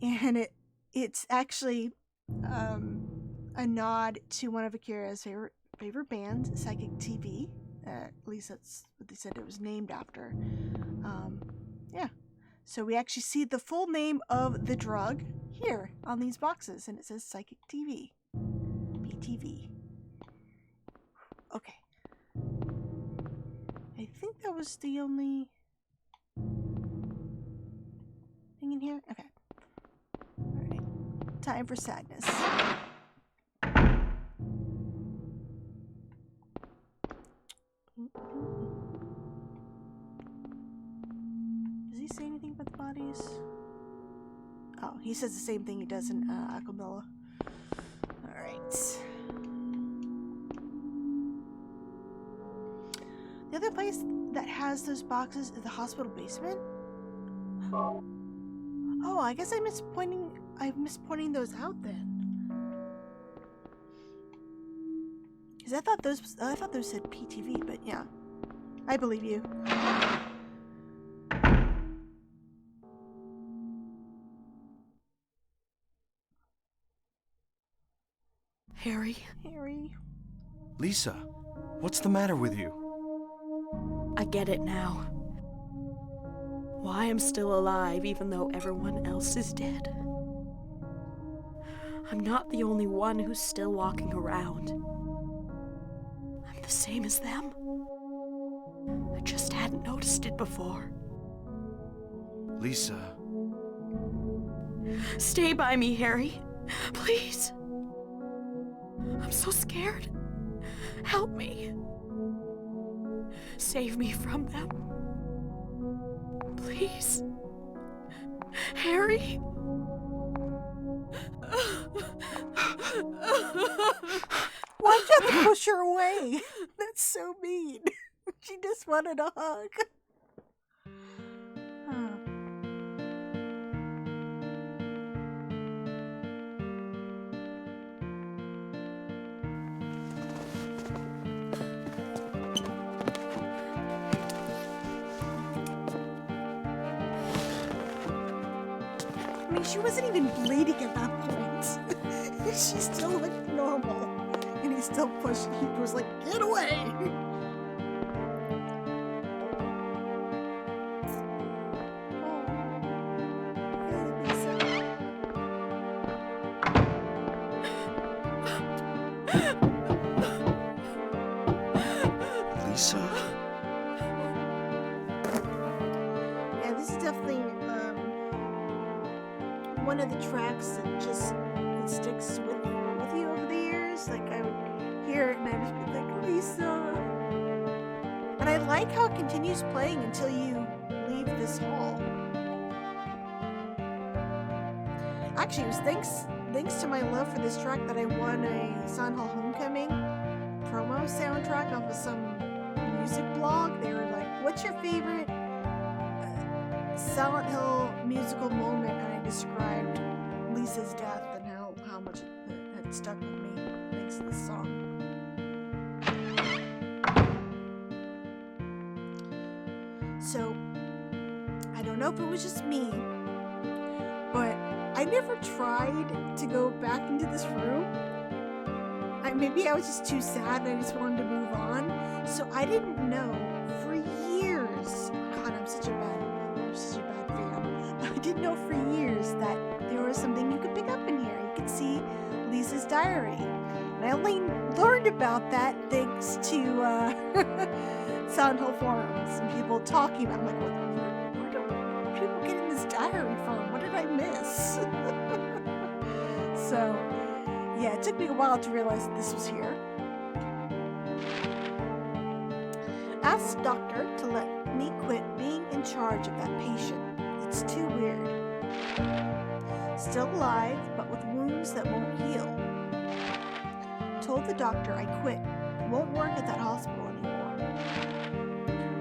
and it's actually a nod to one of Akira's favorite bands, Psychic TV. At least that's what they said it was named after. Yeah. So we actually see the full name of the drug here on these boxes, and it says Psychic TV. PTV. Okay. I think that was the only thing in here. Okay. Alright. Time for sadness. Does he say anything about the bodies? Oh, he says the same thing he does in Aquamilla. Alright. The other place that has those boxes is the hospital basement. Oh, I guess I missed pointing those out then. Because I thought those said PTV, but yeah. I believe you. Harry? Lisa, what's the matter with you? I get it now. Why I'm still alive even though everyone else is dead. I'm not the only one who's still walking around. I'm the same as them. I just hadn't noticed it before. Lisa. Stay by me, Harry. Please. I'm so scared. Help me. Save me from them. Please. Harry? Why'd you have to push her away? That's so mean. She just wanted a hug. I mean, she wasn't even bleeding at that point. She still looked normal. And he still pushed. He was like, get away! Lisa? Yeah, this is definitely one of the tracks that just it sticks with you over the years. Like I would hear it and I'd just be like, Lisa. And I like how it continues playing until you leave this hall. Actually, it was thanks to my love for this track that I won a Silent Hill Homecoming promo soundtrack off of some music blog. They were like, "What's your favorite Silent Hill musical moment?" And I described Lisa's death and how much it had stuck with me thanks to this song. So I don't know if it was just me, but I never tried to go back into this room. Maybe I was just too sad and I just wanted to move on. So I didn't know for years. God, I'm such a bad fan. I didn't know for years that there was something you could pick up in here. You could see Lisa's diary. And I only learned about that thanks to Silent Hill forums and people talking about, like, where do people getting this diary from? What did I miss? So, yeah, it took me a while to realize that this was here. Asked the doctor to let me quit being in charge of that patient. It's too weird. Still alive, but with wounds that won't heal. Told the doctor I quit. Won't work at that hospital anymore.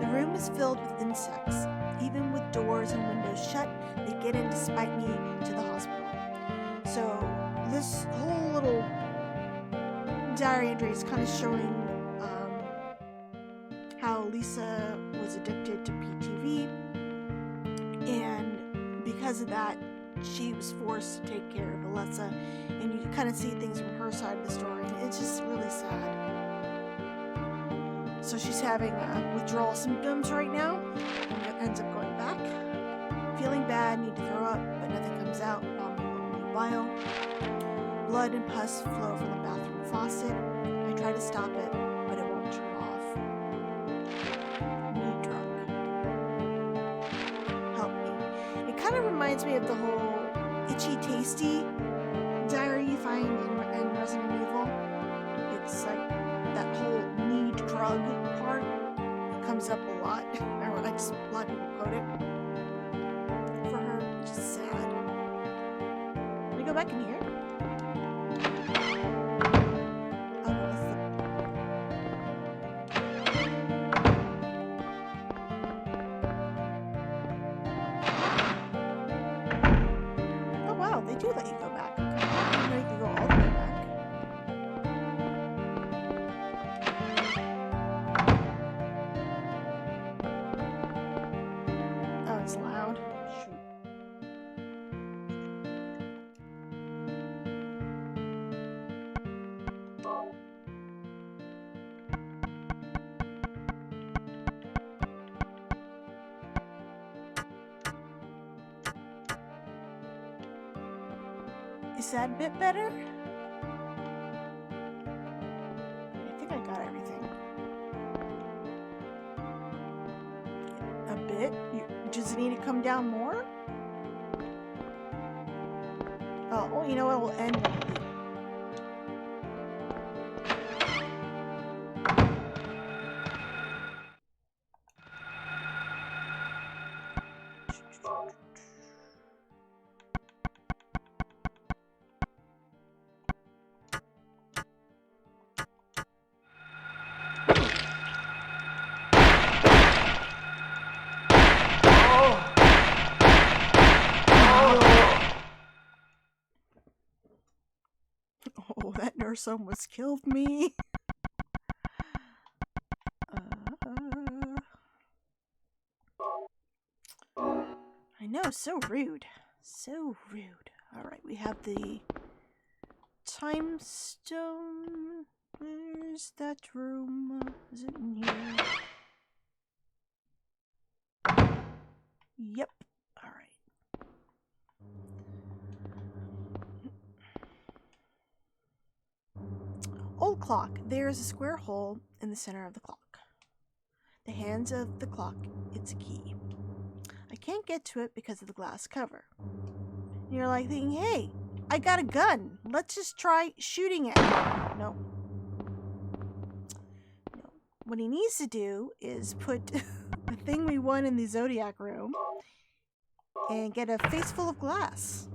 The room is filled with insects. Even with doors and windows shut, they get in to spite me to the hospital. So this whole little diary entry is kind of showing how Lisa was addicted to PTV, and because of that, she was forced to take care of Alessa, and you kind of see things from her side of the story, and it's just really sad. So she's having withdrawal symptoms right now, and ends up going back. Feeling bad, need to throw up, but nothing comes out. Vomiting bile. Blood and pus flow from the bathroom faucet. I try to stop it, but it won't turn off. Need drug. Help me. It kind of reminds me of the whole itchy tasty diary you find in Resident Evil. It's like that whole need drug part. It comes up a lot. A lot of people quote it for her, which is sad. Let me go back in here. They do let you go back. I didn't know you could go all the way back. Oh, it's loud. Shoot. Is that a bit better? I think I got everything. A bit? Does it need to come down more? Oh, well, you know what? We'll end when we leave. Oh, that nurse almost killed me. I know, so rude. So rude. Alright, we have the time stone. Where's that room? Is it in here? Yep. Alright. Old clock. There is a square hole in the center of the clock. the hands of the clock, it's a key. I can't get to it because of the glass cover. And you're like thinking, hey, I got a gun. Let's just try shooting it. No. What he needs to do is put the thing we won in the Zodiac room and get a face full of glass.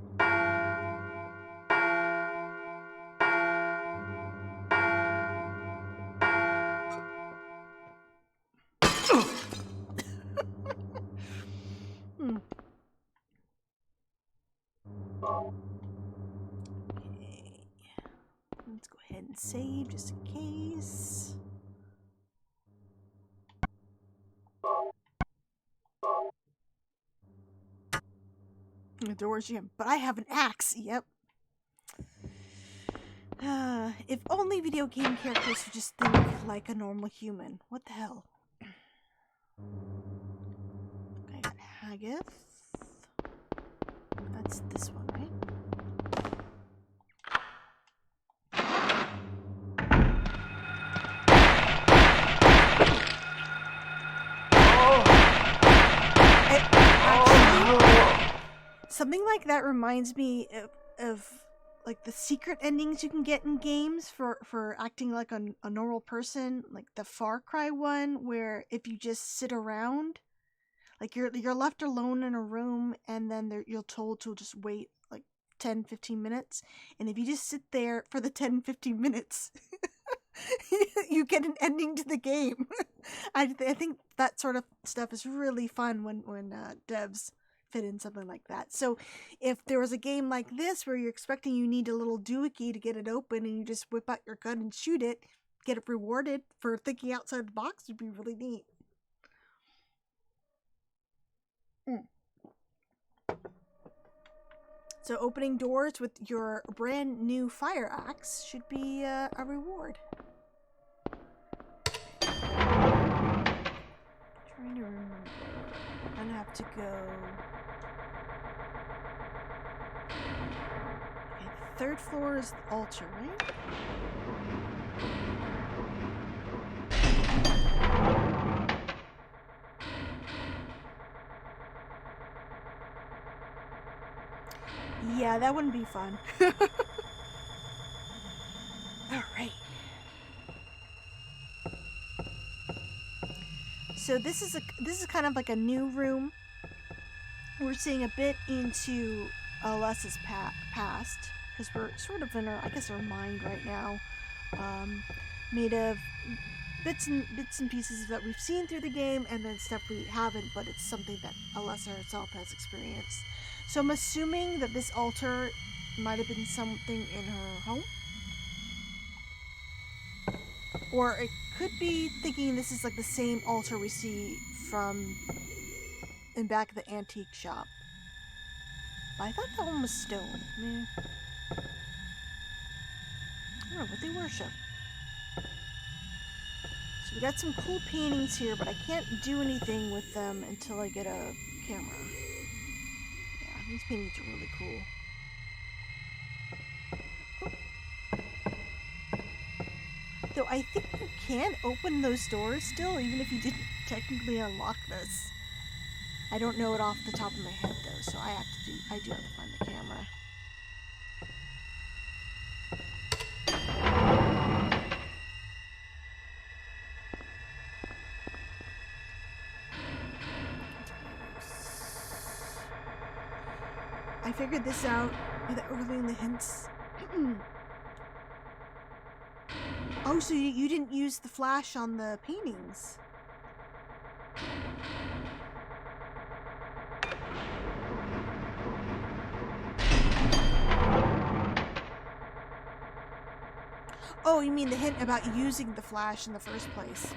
Okay. Let's go ahead and save just in case. The door's jammed, but I have an axe. Yep. If only video game characters would just think like a normal human. What the hell? I got Haggith. That's this one, right? Something like that reminds me of like the secret endings you can get in games for acting like a normal person, like the Far Cry one, where if you just sit around, like you're left alone in a room, and then you're told to just wait like 10-15 minutes, and if you just sit there for the 10-15 minutes, you get an ending to the game. I think that sort of stuff is really fun when devs fit in something like that. So if there was a game like this where you're expecting you need a little doohickey to get it open, and you just whip out your gun and shoot it, get it rewarded for thinking outside the box, would be really neat. So opening doors with your brand new fire axe should be a reward. Trying to remember. I'm gonna have to go. Okay, the third floor is the altar, right? Yeah, that wouldn't be fun. All right. So this is kind of like a new room. We're seeing a bit into Alessa's past, because we're sort of in our mind right now, made of bits and pieces that we've seen through the game, and then stuff we haven't, but it's something that Alessa herself has experienced. So I'm assuming that this altar might have been something in her home. Or it could be thinking this is like the same altar we see from in back of the antique shop. But I thought that one was stone. I mean, I don't know what they worship. So we got some cool paintings here, but I can't do anything with them until I get a camera. Yeah, these paintings are really cool. Though I think you can open those doors still, even if you didn't technically unlock this. I don't know it off the top of my head though, so I do have to find the camera. I figured this out early in the hints. Oh, so you didn't use the flash on the paintings? Oh, you mean the hint about using the flash in the first place?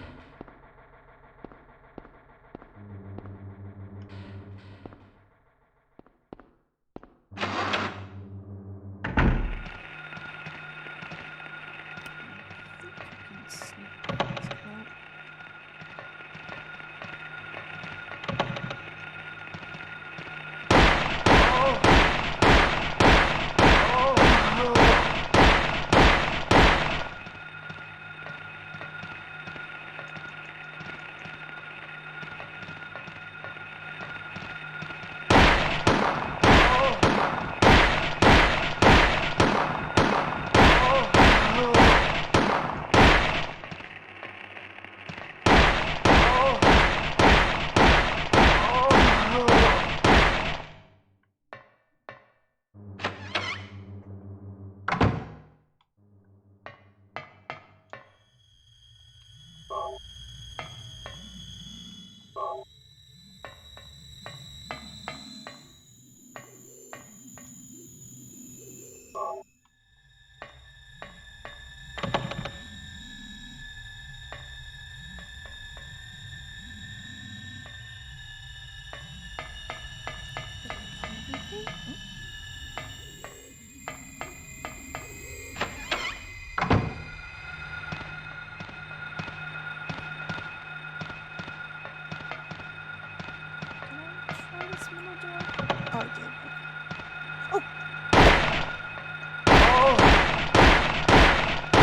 I did. Okay.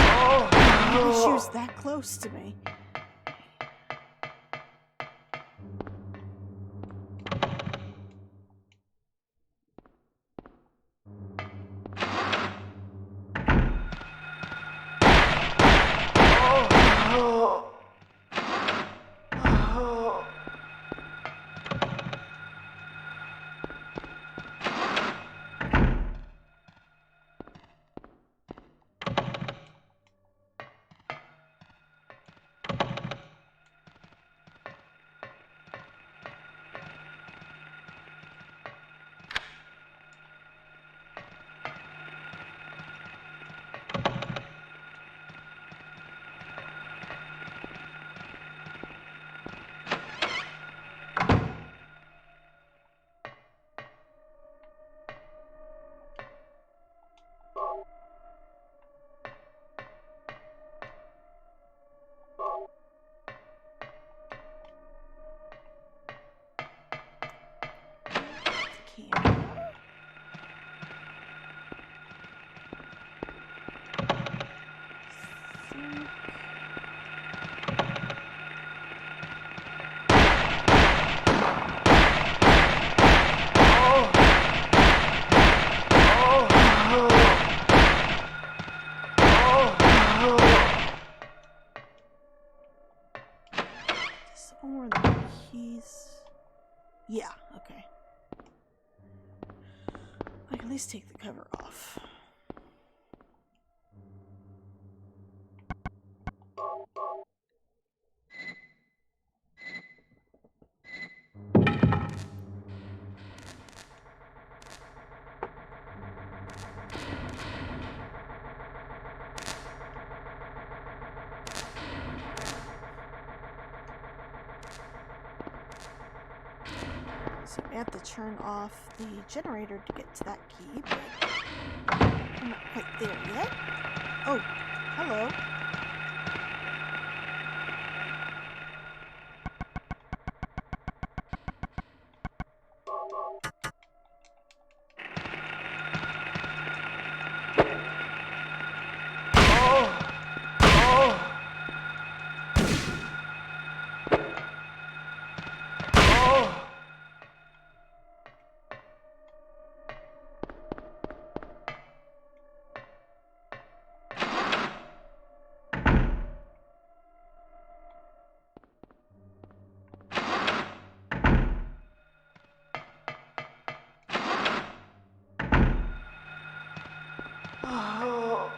Oh! Maybe she was that close to me. Or the keys. Yeah, okay. I can at least take the cover off. So I have to turn off the generator to get to that key, but I'm not quite there yet. Oh, hello. Oh,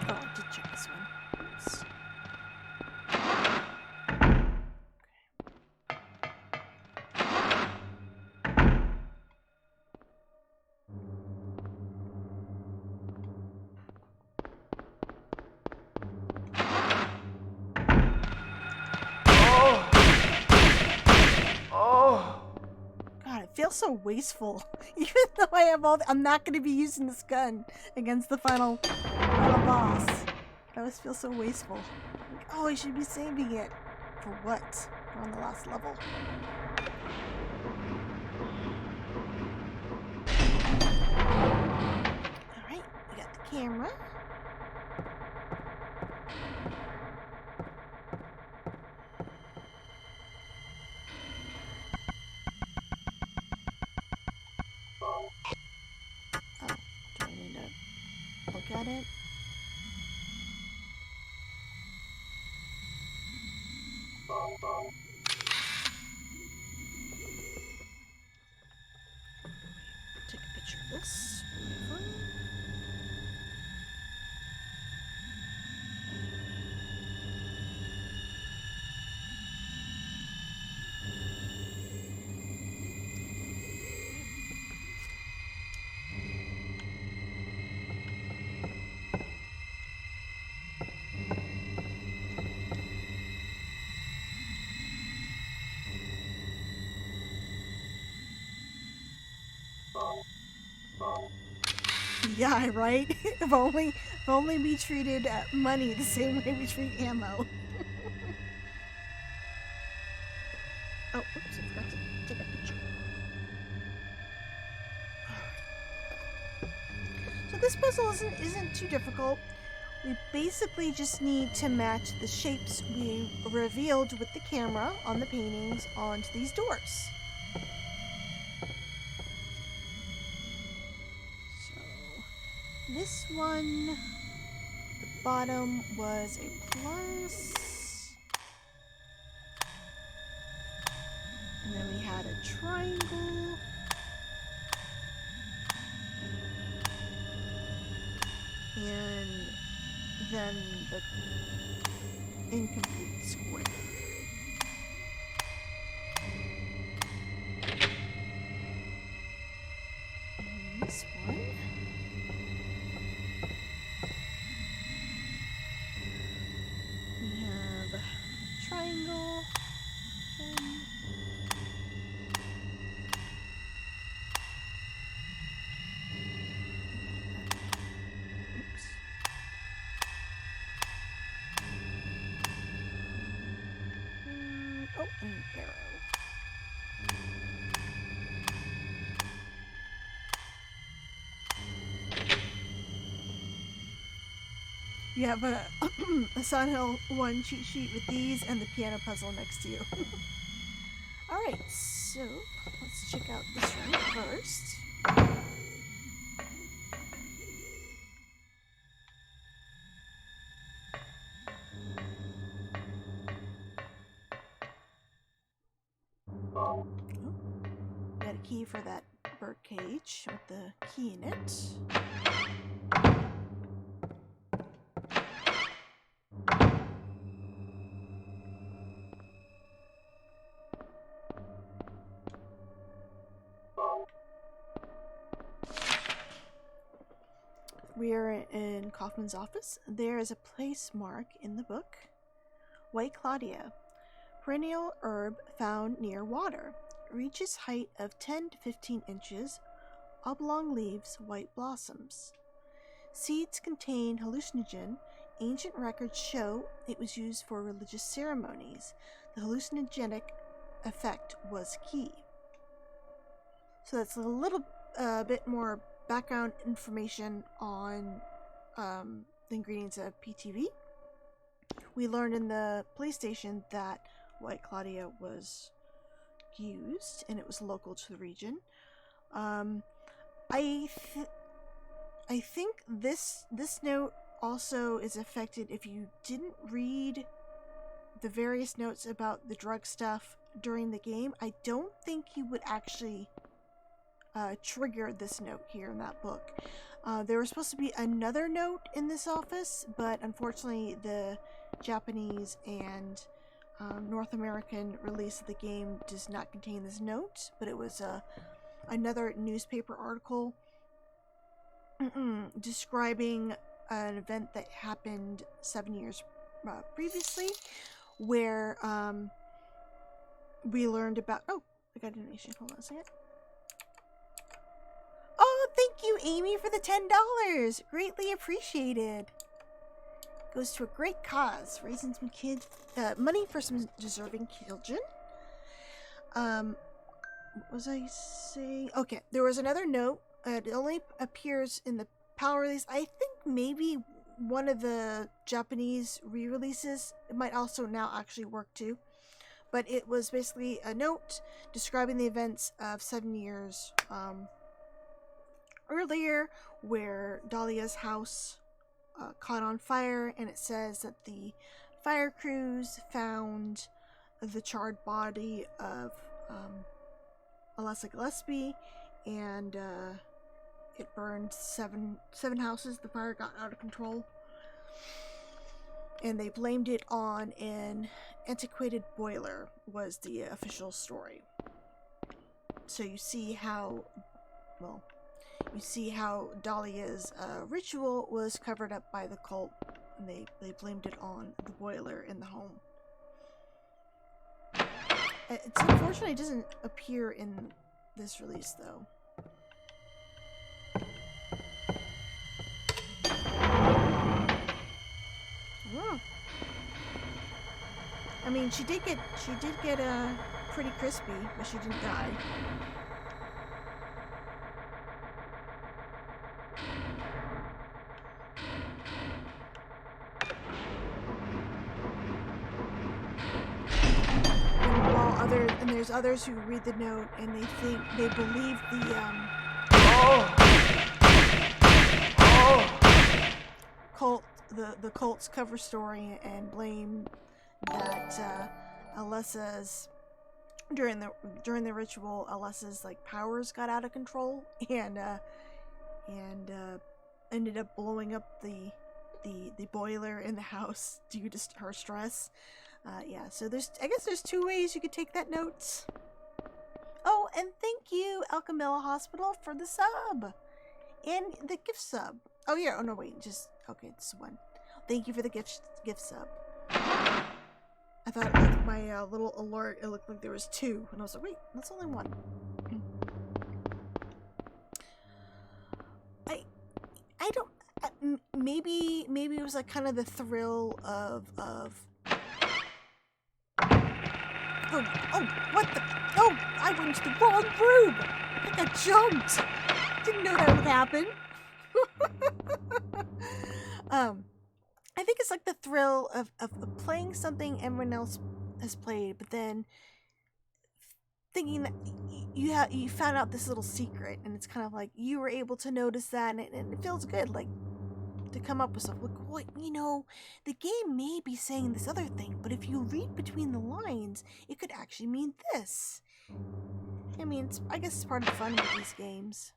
I did check this one. Oops. God, it feels so wasteful. Even though I have I'm not going to be using this gun against the final boss. It always feels so wasteful. Like, oh, I should be saving it. For what? We're on the last level. Alright, we got the camera. Oh, do I need to look at it? Take a picture of this. Yeah, right? if only we treated money the same way we treat ammo. Oh, oops, I forgot to take a picture. this puzzle isn't too difficult. We basically just need to match the shapes we revealed with the camera on the paintings onto these doors. So, this one, the bottom was a plus. And then we had a triangle. And then the incomplete square. And this one. We have a triangle. Oops. Oh, and an arrow. You have a Silent Hill 1 cheat sheet with these and the piano puzzle next to you. Alright, so let's check out this room first. Oh, got a key for that bird cage with the key in it. We are in Kaufman's office. There is a place mark in the book. White Claudia, perennial herb found near water. Reaches height of 10 to 15 inches. Oblong leaves, white blossoms. Seeds contain hallucinogen. Ancient records show it was used for religious ceremonies. The hallucinogenic effect was key. So that's a little bit more background information on the ingredients of PTV. We learned in the police station that White Claudia was used and it was local to the region. I think this note also is affected if you didn't read the various notes about the drug stuff during the game. I don't think you would actually trigger this note here in that book. There was supposed to be another note in this office, but unfortunately the Japanese and North American release of the game does not contain this note, but it was another newspaper article describing an event that happened 7 years previously, where we learned about... Oh, I got a donation. Hold on a second. Oh, thank you, Amy, for the $10. Greatly appreciated. Goes to a great cause, raising some kids, money for some deserving children. What was I saying? Okay, there was another note. It only appears in the PAL release. I think maybe one of the Japanese re-releases, it might also now actually work too. But it was basically a note describing the events of 7 years earlier, where Dahlia's house caught on fire, and it says that the fire crews found the charred body of Alessa Gillespie, and it burned seven houses. The fire got out of control, and they blamed it on an antiquated boiler, was the official story. So you see how, well, you see how Dahlia's ritual was covered up by the cult, and they blamed it on the boiler in the home. It's unfortunate it doesn't appear in this release, though. Oh. I mean, she did get pretty crispy, but she didn't die. there's others who read the note and they believe the cult's cover story and blame that Alessa's during the ritual, Alessa's like powers got out of control and ended up blowing up the boiler in the house due to her stress. Yeah, so I guess there's two ways you could take that note. Oh, and thank you, El Camilla Hospital, for the sub and the gift sub. Oh yeah, oh no, wait, okay, it's one. Thank you for the gift sub. I thought with my little alert, it looked like there was two, and I was like, wait, that's only one. I don't. Maybe it was like kind of the thrill of. Oh, what the? Oh, I went to the wrong room. I got jumped. Didn't know that would happen. I think it's like the thrill of playing something everyone else has played, but then thinking that you found out this little secret, and it's kind of like you were able to notice that, and it feels good, like to come up with something. Like, what, the game may be saying this other thing, but if you read between the lines, it could actually mean this. I mean, I guess it's part of the fun with these games.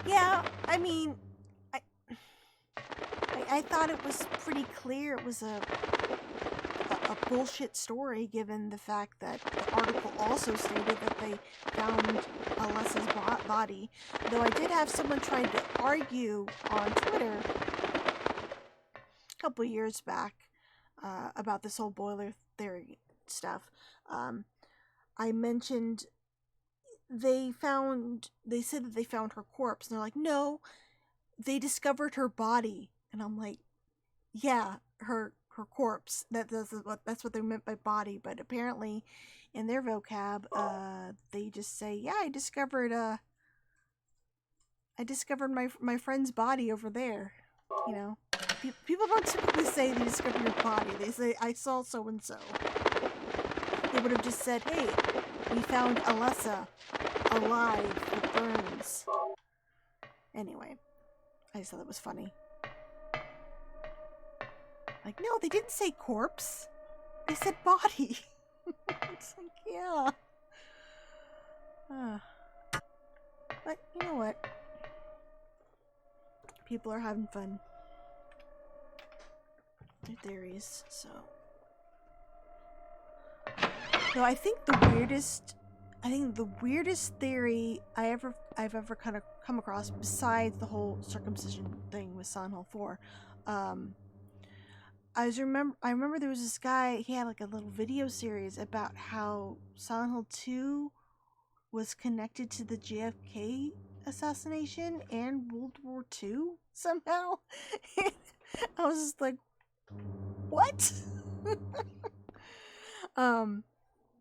Yeah, I mean, I thought it was pretty clear it was a bullshit story, given the fact that the article also stated that they found Alessa's body. Though I did have someone try to argue on Twitter a couple years back about this whole boiler theory stuff. I mentioned they said that they found her corpse, and they're like, no, they discovered her body. And I'm like, yeah, her corpse. That's what they meant by body. But apparently, in their vocab, they just say, yeah, I discovered my friend's body over there. People don't typically say they discovered your body. They say, I saw so and so. They would have just said, hey, we found Alessa alive with burns. Anyway, I just thought that was funny. Like, no, they didn't say corpse. They said body. It's like, yeah. But you know what? People are having fun. Their theories, so. No, I think the weirdest theory I've ever kind of come across, besides the whole circumcision thing with Silent Hill 4, I remember there was this guy, he had like a little video series about how Silent Hill 2 was connected to the JFK assassination and World War II somehow. I was just like, what?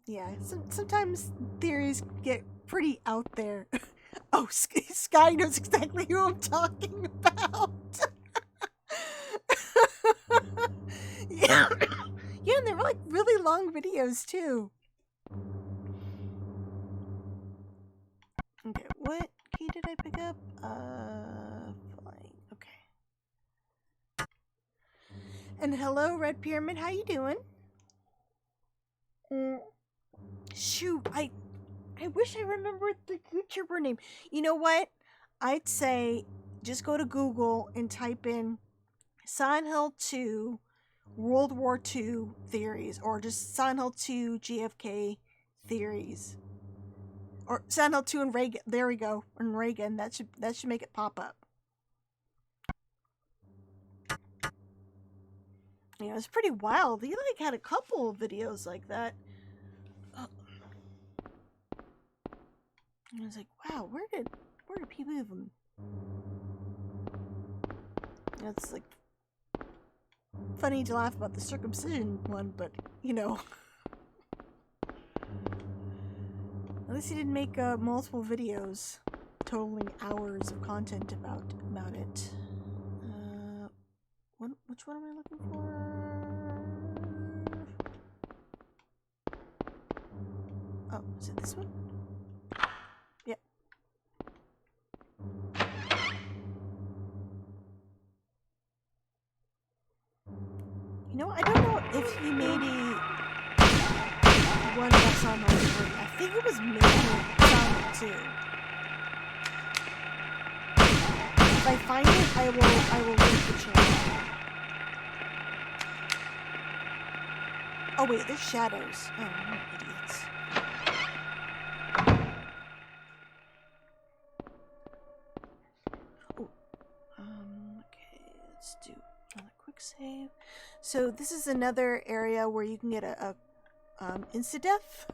Yeah, sometimes theories get pretty out there. Oh, Sky knows exactly who I'm talking about. Yeah. Yeah, and they were like really long videos too. Okay, what key did I pick up? Flying. Okay. And hello, Red Pyramid, how you doing? Shoot, I wish I remembered the YouTuber name. You know what? I'd say just go to Google and type in Silent Hill 2 World War II theories, or just Silent Hill 2 JFK theories, or Silent Hill 2 and Reagan. There we go, and Reagan. That should make it pop up. Yeah, it's pretty wild. He like had a couple of videos like that. And I was like, wow, where did people even? It's like funny to laugh about the circumcision one, but at least he didn't make multiple videos totaling hours of content about it. Which one am I looking for? Oh, is it this one? Yep. You know, I don't know if he made one of us on my screen. I think it was maybe Sonic 2. If I find it, I will link the channel. Oh wait, there's shadows. Oh, I'm idiots. Oh, okay, let's do another quick save. So this is another area where you can get a insta-death.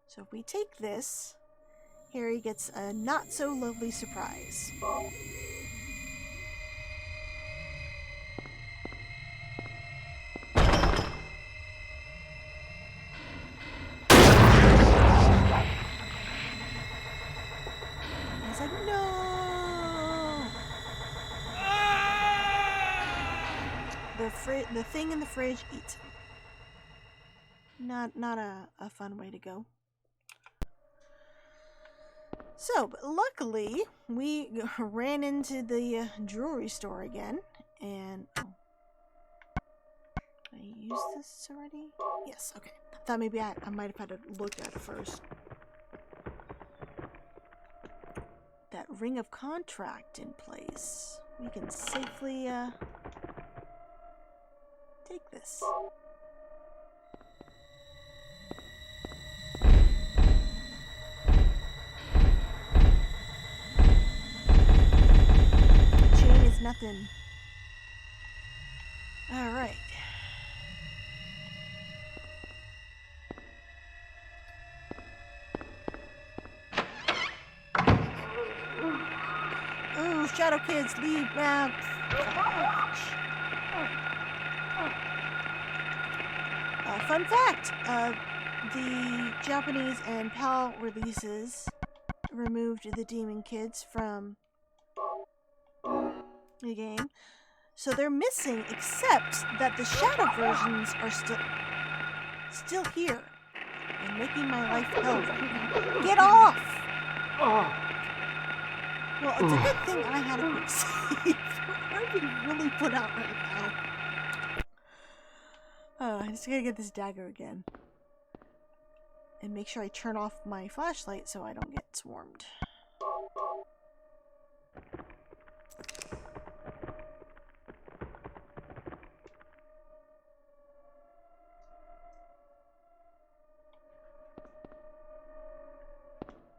So if we take this, Harry gets a not-so-lovely surprise. He's like, no! The thing in the fridge eats him. Not a fun way to go. So, but luckily, we ran into the jewelry store again, and did I use this already? Yes, okay. I thought maybe I might have had to look at it first. That ring of contract in place. We can safely take this. Chain is nothing. All right. Ooh, shadow kids, leave now. Fun fact, the Japanese and PAL releases removed the demon kids from the game. So they're missing, except that the shadow versions are still here and making my life hell right now. Get off! Well, it's a good thing I had a quick save. I'd be really put out right now. I just gotta get this dagger again. And make sure I turn off my flashlight so I don't get swarmed.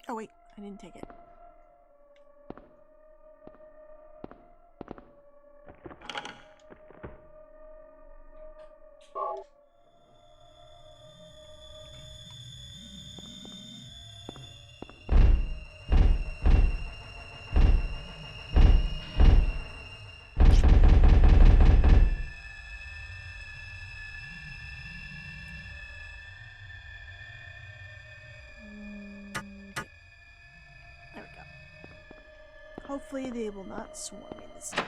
Oh wait, I didn't take it. Hopefully they will not swarm me this time.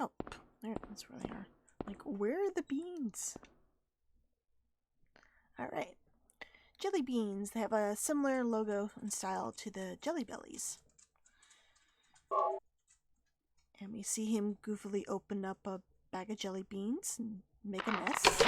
Oh, that's where they are. Like, where are the beans? Alright. Jelly beans. They have a similar logo and style to the Jelly Bellies. And we see him goofily open up a bag of jelly beans and make a mess.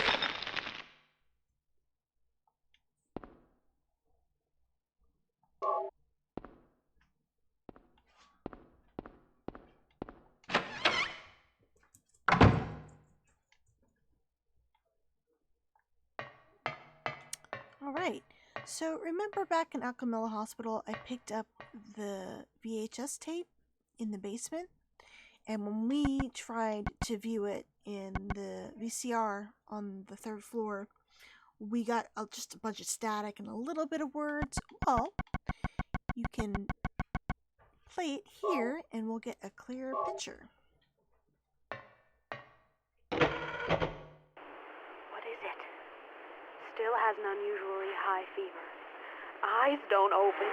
All right. So remember back in Alchemilla Hospital, I picked up the VHS tape in the basement, and when we tried to view it in the VCR on the third floor, we got just a bunch of static and a little bit of words. Well, you can play it here, and we'll get a clearer picture. What is it? Still has an unusually high fever. Eyes don't open.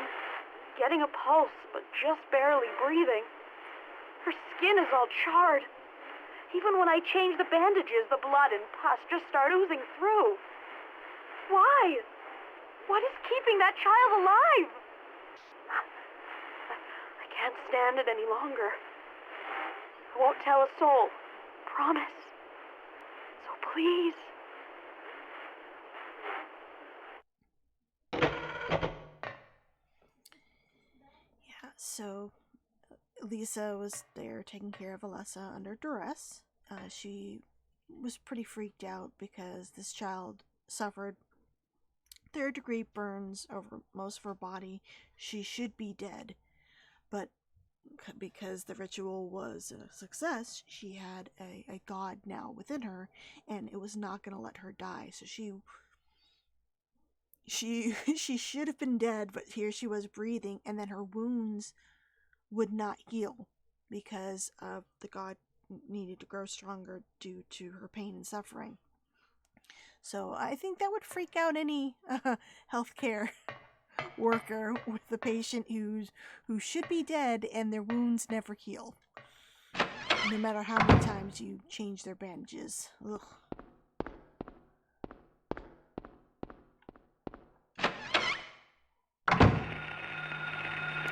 Getting a pulse, but just barely breathing. Her skin is all charred. Even when I change the bandages, the blood and pus just start oozing through. Why? What is keeping that child alive? I can't stand it any longer. I won't tell a soul. Promise. So please. Yeah, so Lisa was there taking care of Alessa under duress. She was pretty freaked out because this child suffered third-degree burns over most of her body. She should be dead, but because the ritual was a success, she had a god now within her, and it was not going to let her die. So she should have been dead, but here she was breathing, and then her wounds would not heal because of the god needed to grow stronger due to her pain and suffering. So I think that would freak out any healthcare worker with a patient who should be dead and their wounds never heal, no matter how many times you change their bandages. Ugh.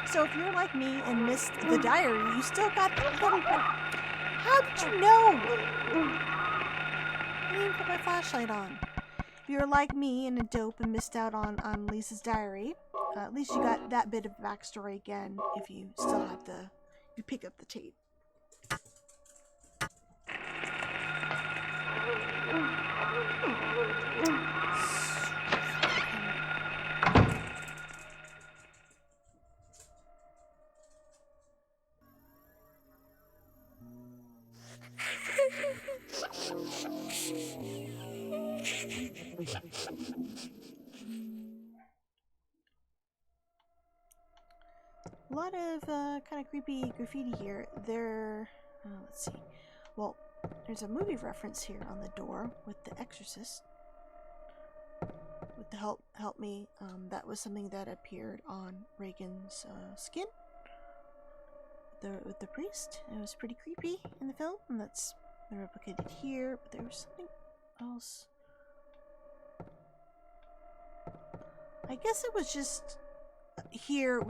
So if you're like me and missed the diary, you still got the little bit. How did you know? I didn't even put my flashlight on. If you're like me and a dope and missed out on Lisa's diary, at least you got that bit of backstory again if you still have you pick up the tape. A lot of kind of creepy graffiti here. Let's see. Well, there's a movie reference here on the door with The Exorcist. With the help me, that was something that appeared on Reagan's skin. With the priest. It was pretty creepy in the film, and that's replicated here. But there was something else. I guess it was just here.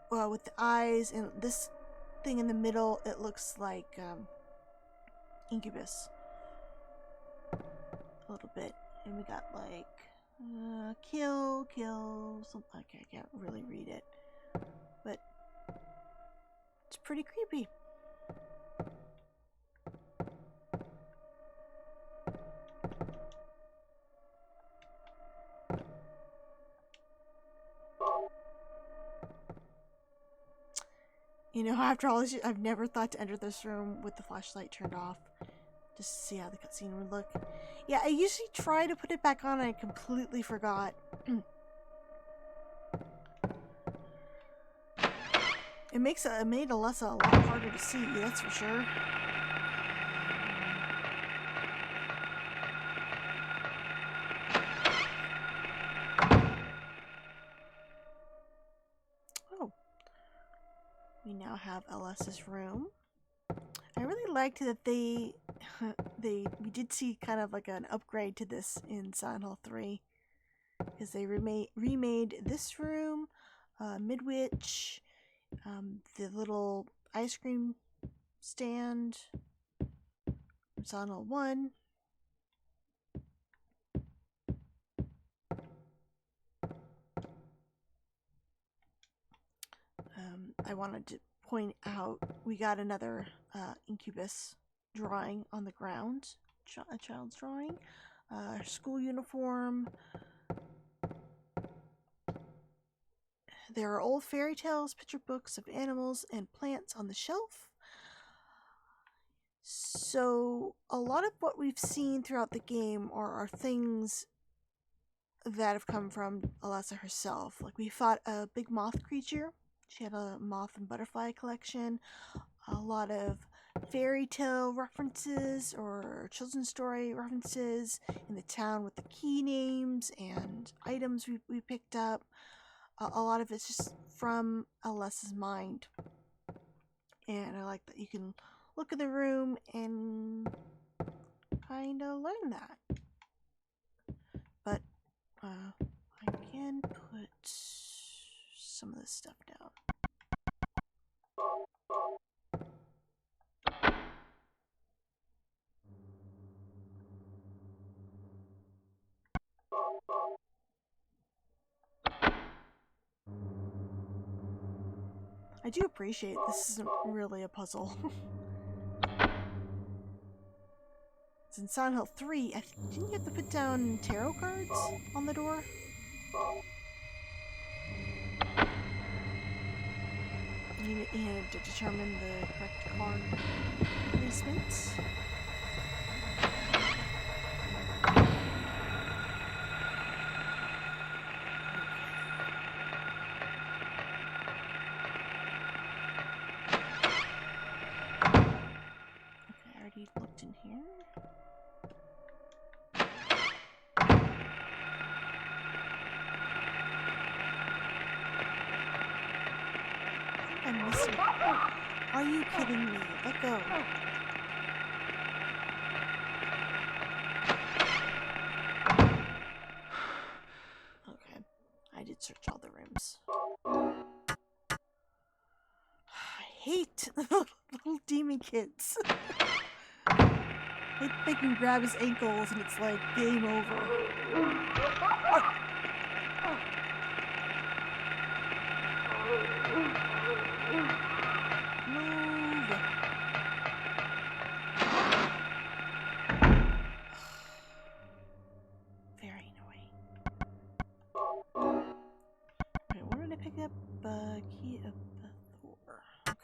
With the eyes and this thing in the middle, it looks like Incubus a little bit, and we got like kill something. Okay, I can't really read it, but it's pretty creepy. You know, after all this, I've never thought to enter this room with the flashlight turned off, just to see how the cutscene would look. Yeah, I usually try to put it back on and I completely forgot. It made Alessa a lot harder to see, that's for sure. Oh. We now have Alessa's room. I really liked that we did see kind of like an upgrade to this in Silent Hill 3, because they remade this room, Midwich, the little ice cream stand from Silent Hill 1. I wanted to point out we got another Incubus drawing on the ground, a child's drawing, school uniform, There are old fairy tales, picture books of animals, and plants on the shelf. So, a lot of what we've seen throughout the game are things that have come from Alessa herself. Like, we fought a big moth creature. She had a moth and butterfly collection. A lot of fairy tale references or children's story references in the town with the key names and items we picked up. A lot of it's just from Alessa's mind. And I like that you can look at the room and kind of learn that. But I can put some of this stuff down. I do appreciate this isn't really a puzzle. It's in Silent Hill 3. Didn't you have to put down tarot cards on the door? You had to determine the correct card placement. I already looked in here. I think I'm missing. Are you kidding me? Let go. Okay. I did search all the rooms. I hate little demon kids. They can grab his ankles and it's like game over. Move. Very annoying. Okay, where did I pick up the key of the door? Okay.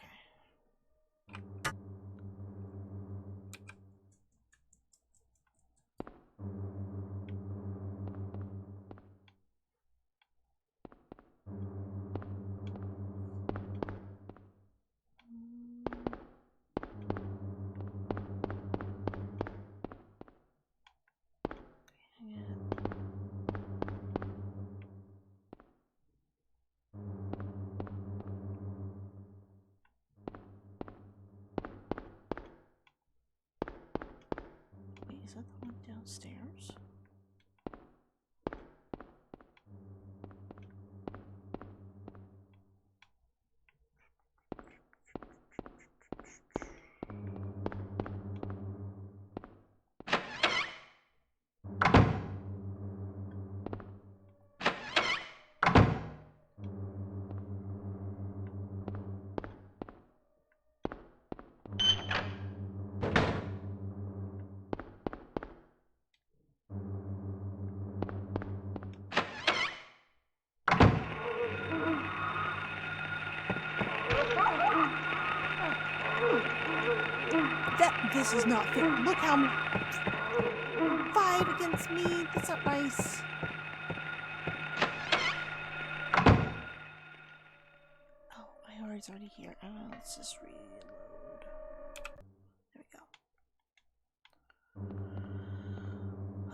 Wait, is that the one downstairs? This is not fair. Look how 5 against me. That's not nice. Oh, my heart's already here. Let's just reload. There we go.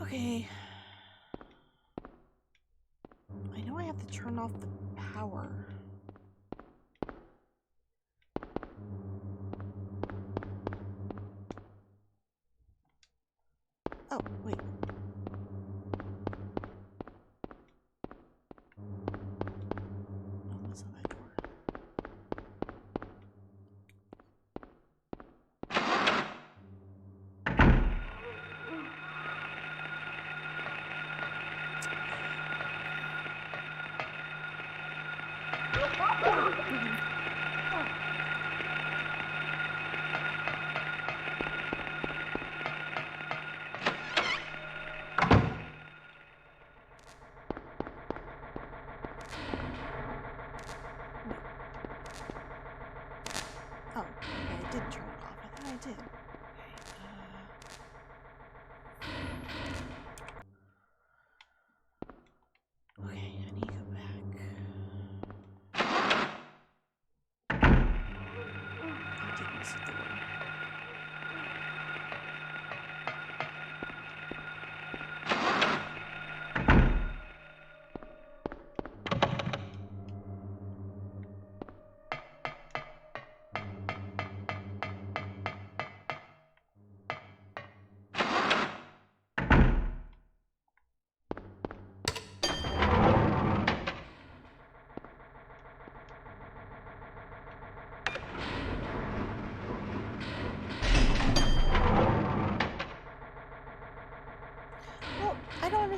Okay. I know I have to turn off the power. Oh, wait. Oh, that's not that door.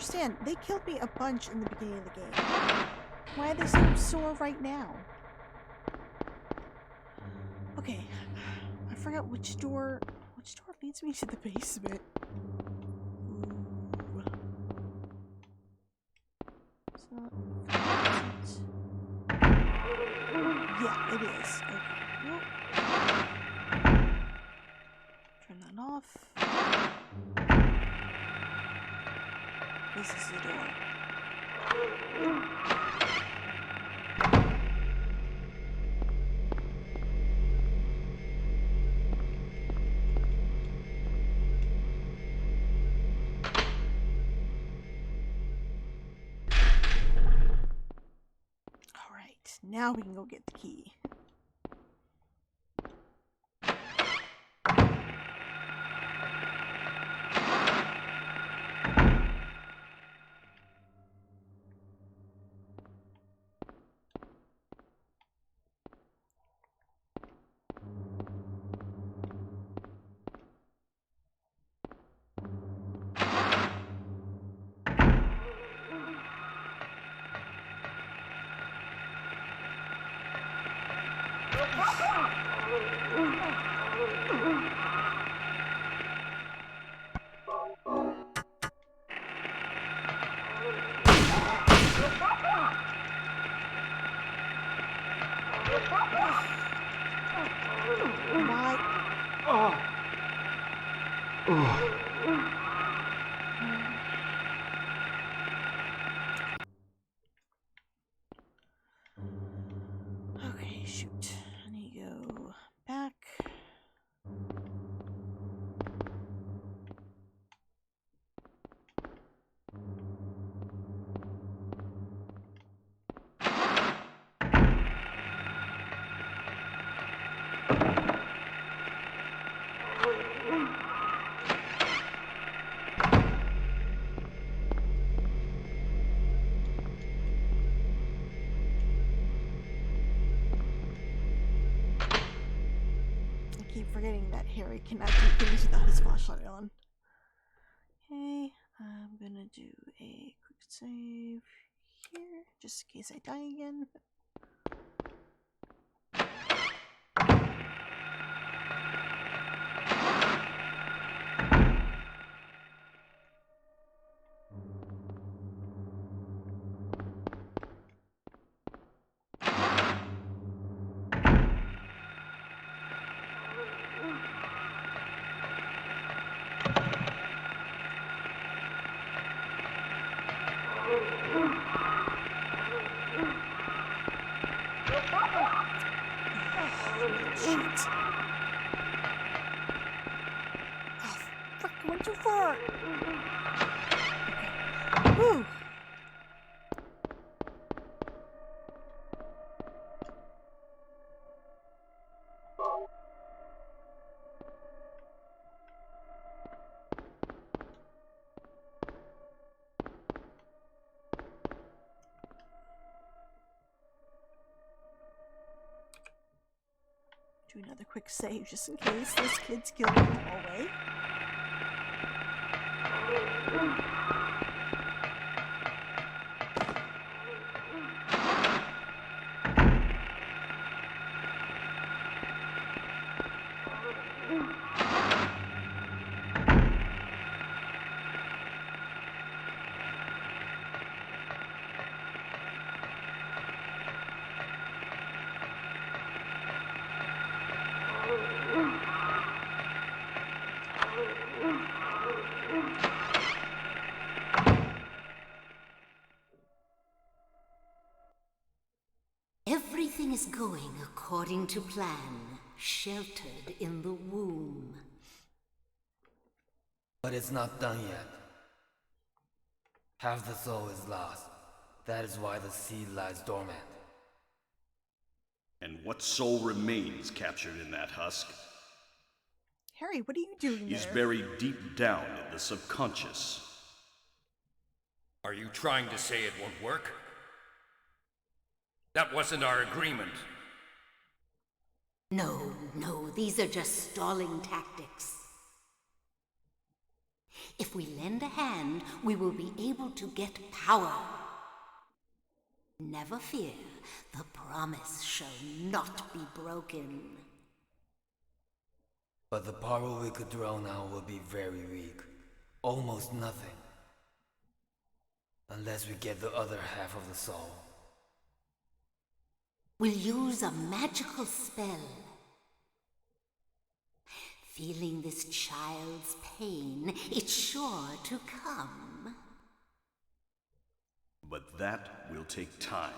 understand. They killed me a bunch in the beginning of the game. Why are they so sore right now? Okay. I forgot which door leads me to the basement. Ooh. It's not... Yeah, it is. Okay. Whoop. Turn that off. This is the door. Alright, now we can go get the key. Okay, shoot. I need to go back. I keep forgetting that Harry cannot do things without his flashlight on. Okay, I'm gonna do a quick save here, just in case I die again. Shoot. Oh, frick, I went too far. Okay. Whew. Do another quick save just in case those kids kill me in the hallway. Everything is going according to plan, sheltered in the womb. But it's not done yet. Half the soul is lost. That is why the seed lies dormant. And what soul remains captured in that husk Harry, what are you doing is there? buried deep down in the subconscious. Are you trying to say it won't work? That wasn't our agreement. No, these are just stalling tactics. If we lend a hand, we will be able to get power. Never fear, the promise shall not be broken. But the power we could draw now will be very weak. Almost nothing. Unless we get the other half of the soul. We'll use a magical spell. Feeling this child's pain, it's sure to come. But that will take time.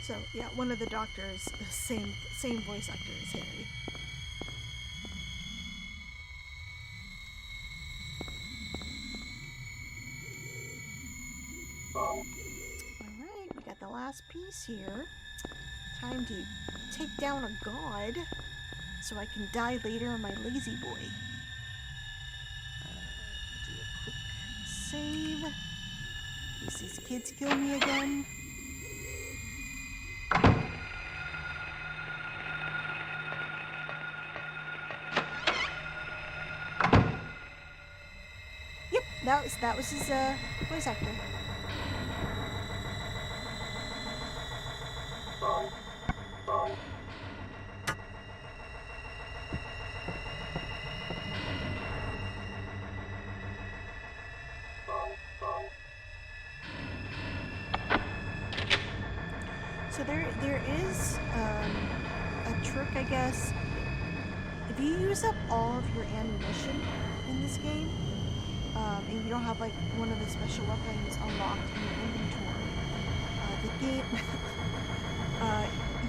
So yeah, one of the doctors, same voice actor as Harry. Alright, we got the last piece here. Time to take down a god so I can die later on my lazy boy. Do a quick save. In case these kids kill me again. Yep, that was his voice actor. So there is a trick, I guess. If you use up all of your ammunition in this game, and you don't have like one of the special weapons unlocked in your inventory, the game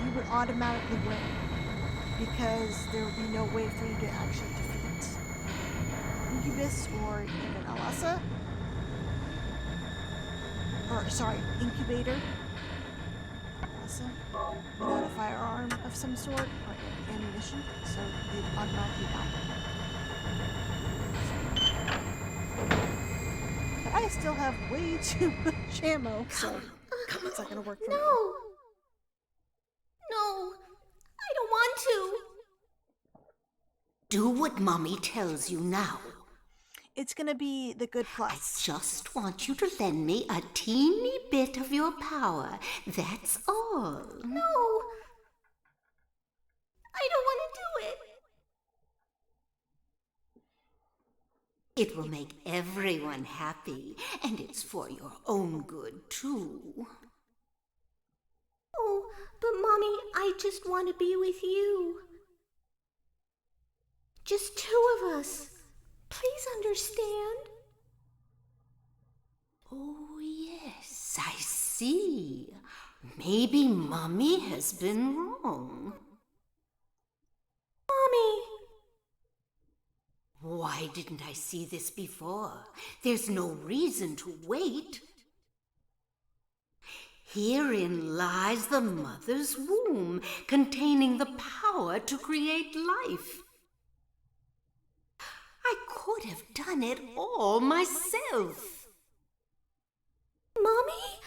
you would automatically win because there would be no way for you to actually defeat Incubus or even Alessa. Or sorry, Incubator. Alessa, without a firearm of some sort or ammunition, so they'd automatically die. But I still have way too much ammo, so it's not gonna work for me. No, I don't want to. Do what Mommy tells you now. It's gonna be the good I plus. just want you to lend me a teeny bit of your power. That's all. No. I don't want to do it. It will make everyone happy, and it's for your own good, too. Oh, but Mommy, I just want to be with you. Just two of us. Please understand. Oh, yes, I see. Maybe Mommy has been wrong. Mommy! Why didn't I see this before? There's no reason to wait. Herein lies the mother's womb, containing the power to create life. I could have done it all myself. Mommy?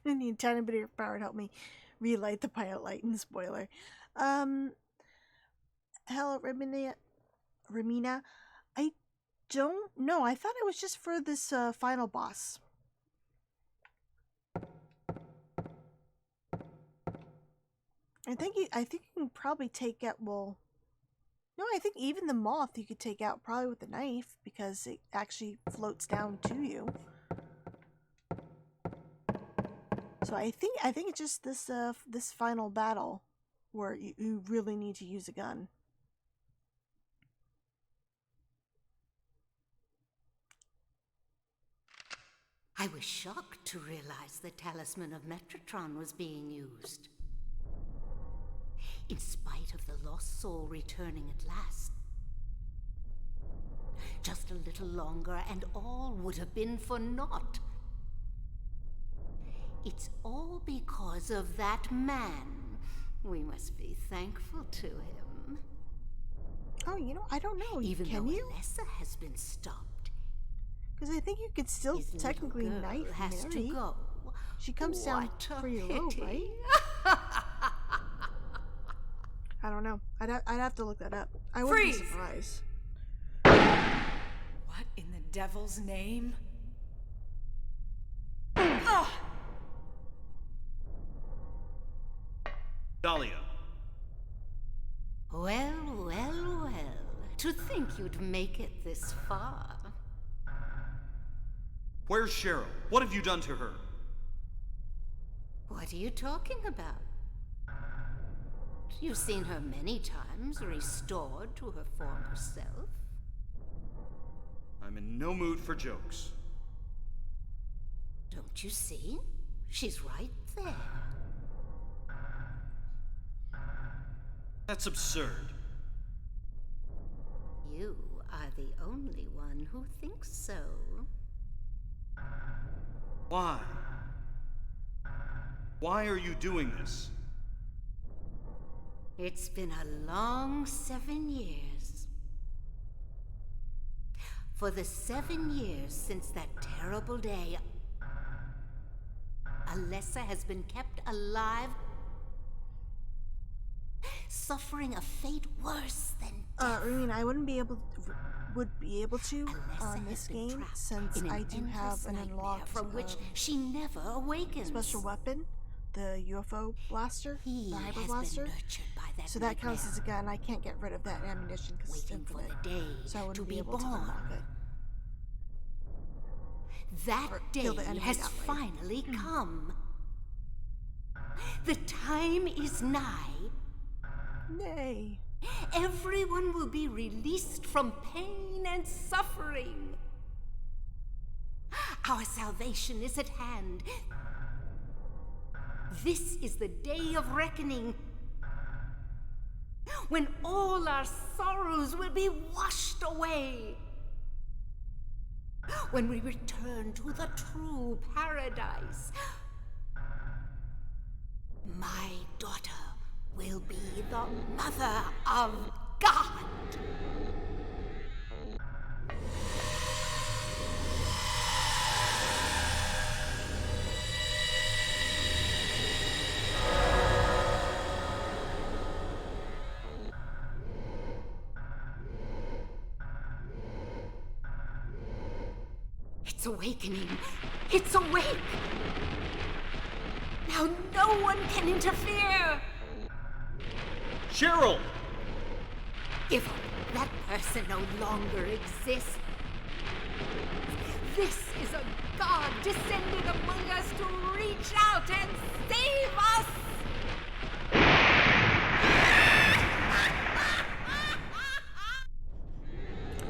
I need a tiny bit of your power to help me relight the pilot light and spoiler. Hello, Ramina. I don't know. I thought it was just for this final boss. I think you can probably take out, well, no, I think even the moth you could take out probably with a knife because it actually floats down to you. So I think it's just this this final battle where you really need to use a gun. I was shocked to realize the talisman of Metatron was being used. In spite of the lost soul returning at last. Just a little longer and all would have been for naught. It's all because of that man. We must be thankful to him. Oh, I don't know. Even Can though you? Alessa has been stopped, Because I think you could still His little technically girl knife has Mary. to go. She comes down What a pretty low, pity. right? I don't know. I'd have to look that up. I wouldn't be Freeze! surprised. What in the devil's name? Ugh! Dahlia. Well, well, well. To think you'd make it this far. Where's Cheryl? What have you done to her? What are you talking about? You've seen her many times, restored to her former self. I'm in no mood for jokes. Don't you see? She's right there. That's absurd. You are the only one who thinks so. Why? Why are you doing this? It's been a long 7 years. For the 7 years since that terrible day, Alessa has been kept alive, suffering a fate worse than death. I mean, I would be able to Alessa on has this been game trapped since in an I do have endless an nightmare unlocked from which she never awakens. special weapon, the UFO blaster, He the hyper has blaster. been nurtured by that So that counts as a nightmare, gun. I can't get rid of that ammunition because it's waiting for infinite. the day So I to wouldn't be be able to born. unlock it. That Or day kill the enemy has that way. finally come. The time is nigh. Nay. Everyone will be released from pain and suffering. Our salvation is at hand. This is the day of reckoning, when all our sorrows will be washed away. When we return to the true paradise, my daughter will be the mother of God. It's awakening. It's awake. Now no one can interfere. Cheryl! Give up. That person no longer exists. This is a God descended among us to reach out and save us!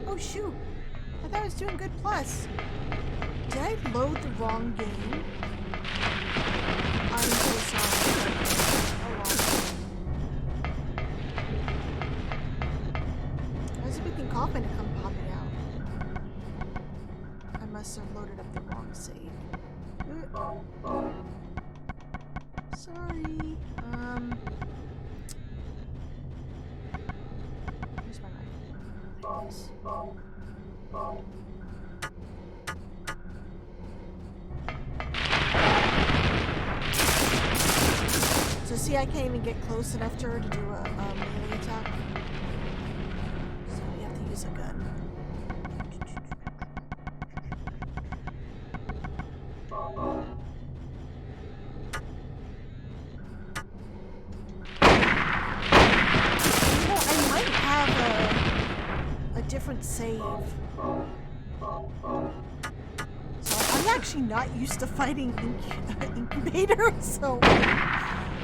Oh shoot! I thought I was doing good plus. Did I load the wrong game? I'm so sorry. Oh well. I was expecting Coffin to come popping out. I must have loaded up the wrong save. Sorry. Where's my knife? There it is. So see, I can't even get close enough to her to do a melee attack. So we have to use a gun. You know, I might have a different save. So I'm actually not used to fighting incubators, so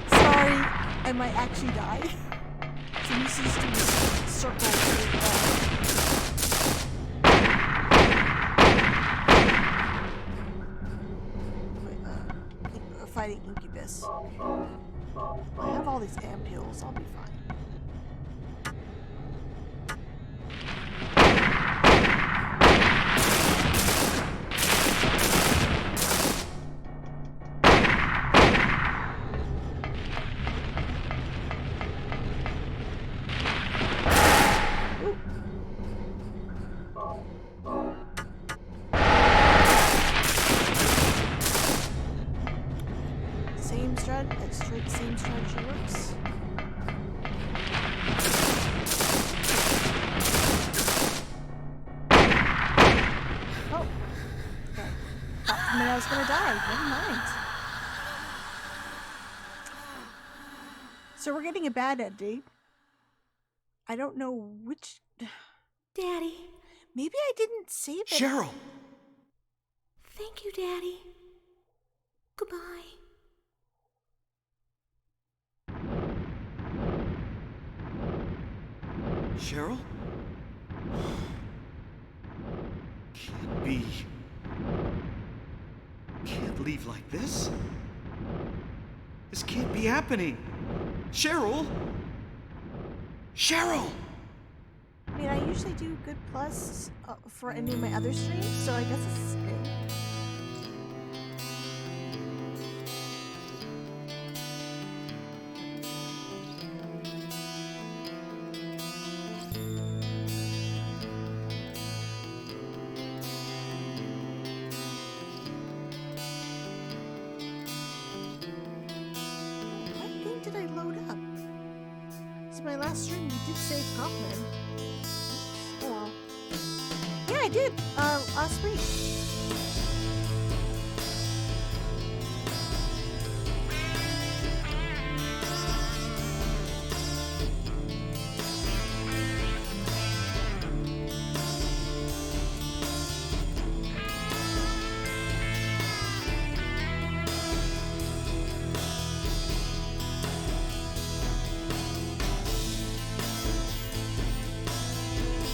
sorry, I might actually die. So I'm used to this circle fighting incubus. I have all these ampules, I'll be fine. same strategy works. Oh, okay. Thought for a minute I was gonna die. Never mind. So we're getting a bad ending. I don't know which. Daddy. Maybe I didn't save it. Cheryl! Thank you, Daddy. Goodbye. Cheryl? Can't be. Can't leave like this. This can't be happening. Cheryl? Cheryl! I mean, I usually do good plus for any of my other streams, so I guess this is good. What game did I load up? So my last stream, you did save Kaufman. Oh well. Yeah, I did. Last week.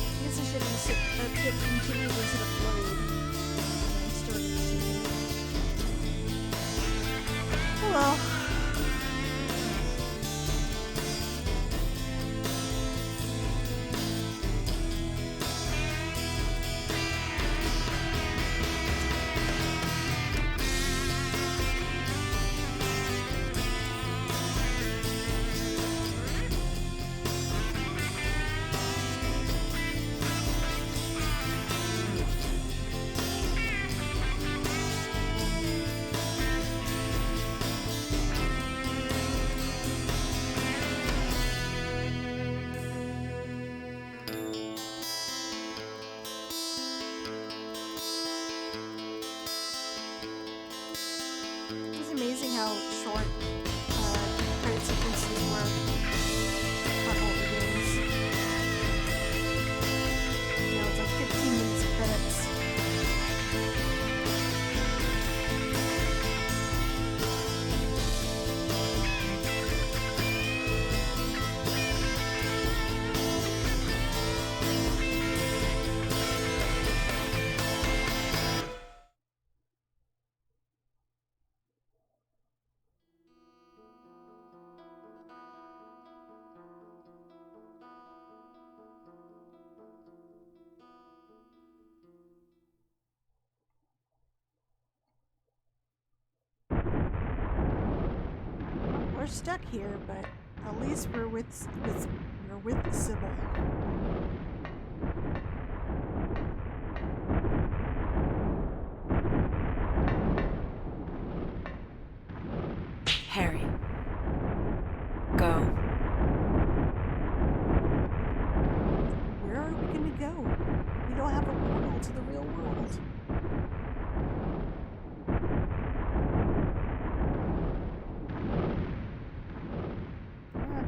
I guess I should have hit continue instead of load. And I started to see. Oh well. It's amazing how short credit sequences were on older games. You know, it's like 15 minutes of credits. We're stuck here, but at least we're with Sybil. Harry. Go. Where are we gonna go? We don't have a portal to the real world. Yeah.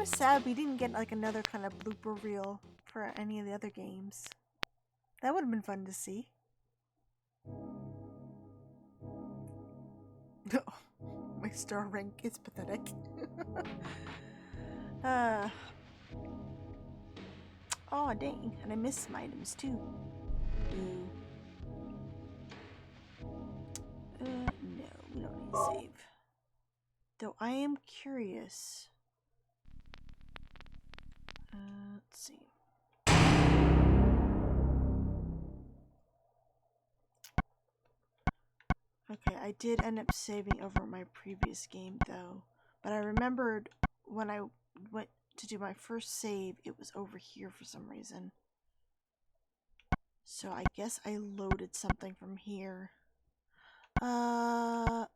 of sad we didn't get like another kind of blooper reel for any of the other games. That would have been fun to see. My star rank is pathetic. Oh dang, and I missed some items too. Ooh. No, we don't need to save. Though I am curious. Let's see. Okay, I did end up saving over my previous game though. But I remembered when I went to do my first save, it was over here for some reason. So I guess I loaded something from here. Let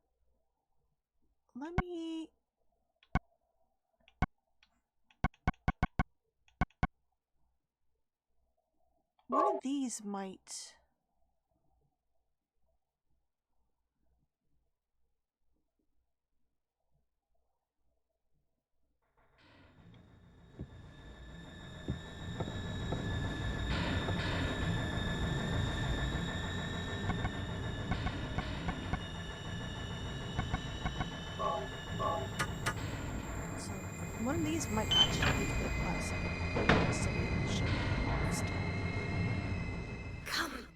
me... One of these might... So, one of these might actually be the classic. So we should still. Come.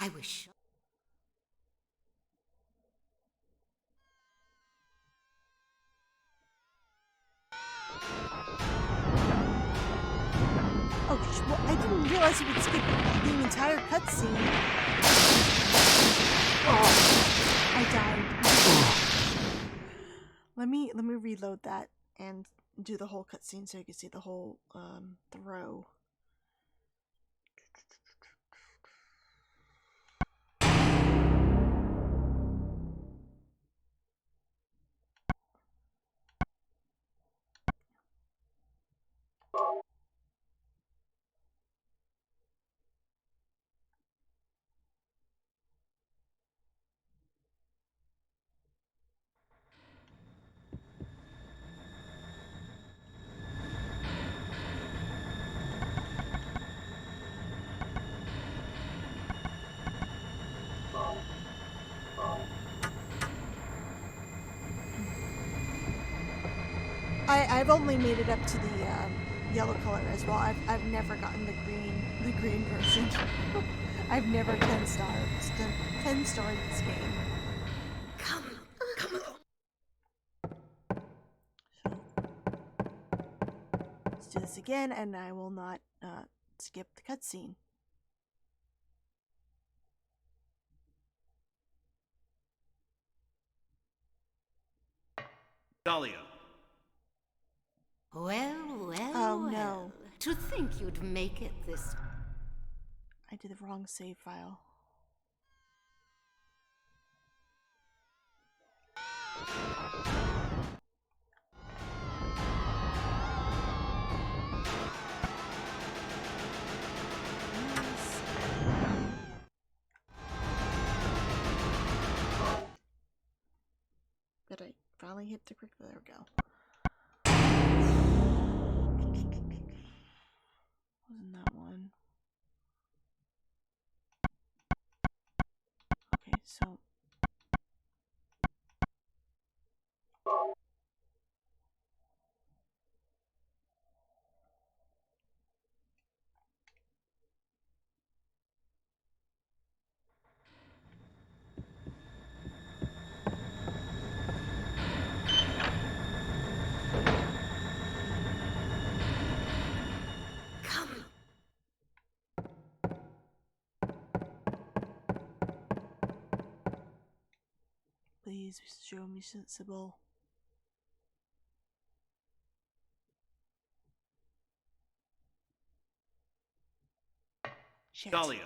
I wish. Oh, well, I didn't realize you would skip the entire cutscene. Oh, I died. Let me reload that and do the whole cutscene so you can see the whole throw. I've only made it up to the yellow color as well. I've never gotten the green version. I've never 10 starred this game. Come along. So let's do this again, and I will not skip the cutscene. Dahlia. Well. Oh, no. To think you'd make it this. I did the wrong save file. Did I finally hit the quick? There we go. Wasn't that one? Okay, so Come. please show me sensible. Shit. Dahlia.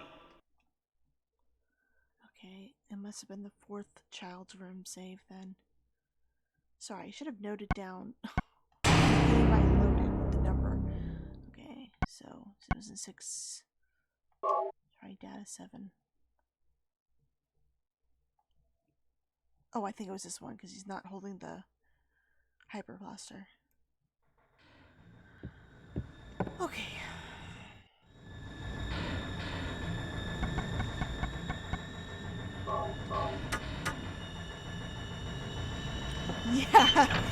Okay, it must have been the fourth child's room save then. Sorry, I should have noted down the game I loaded, the number. Okay, so 2006. Sorry, data 7. Oh, I think it was this one because he's not holding the hyper blaster. Okay. Yeah,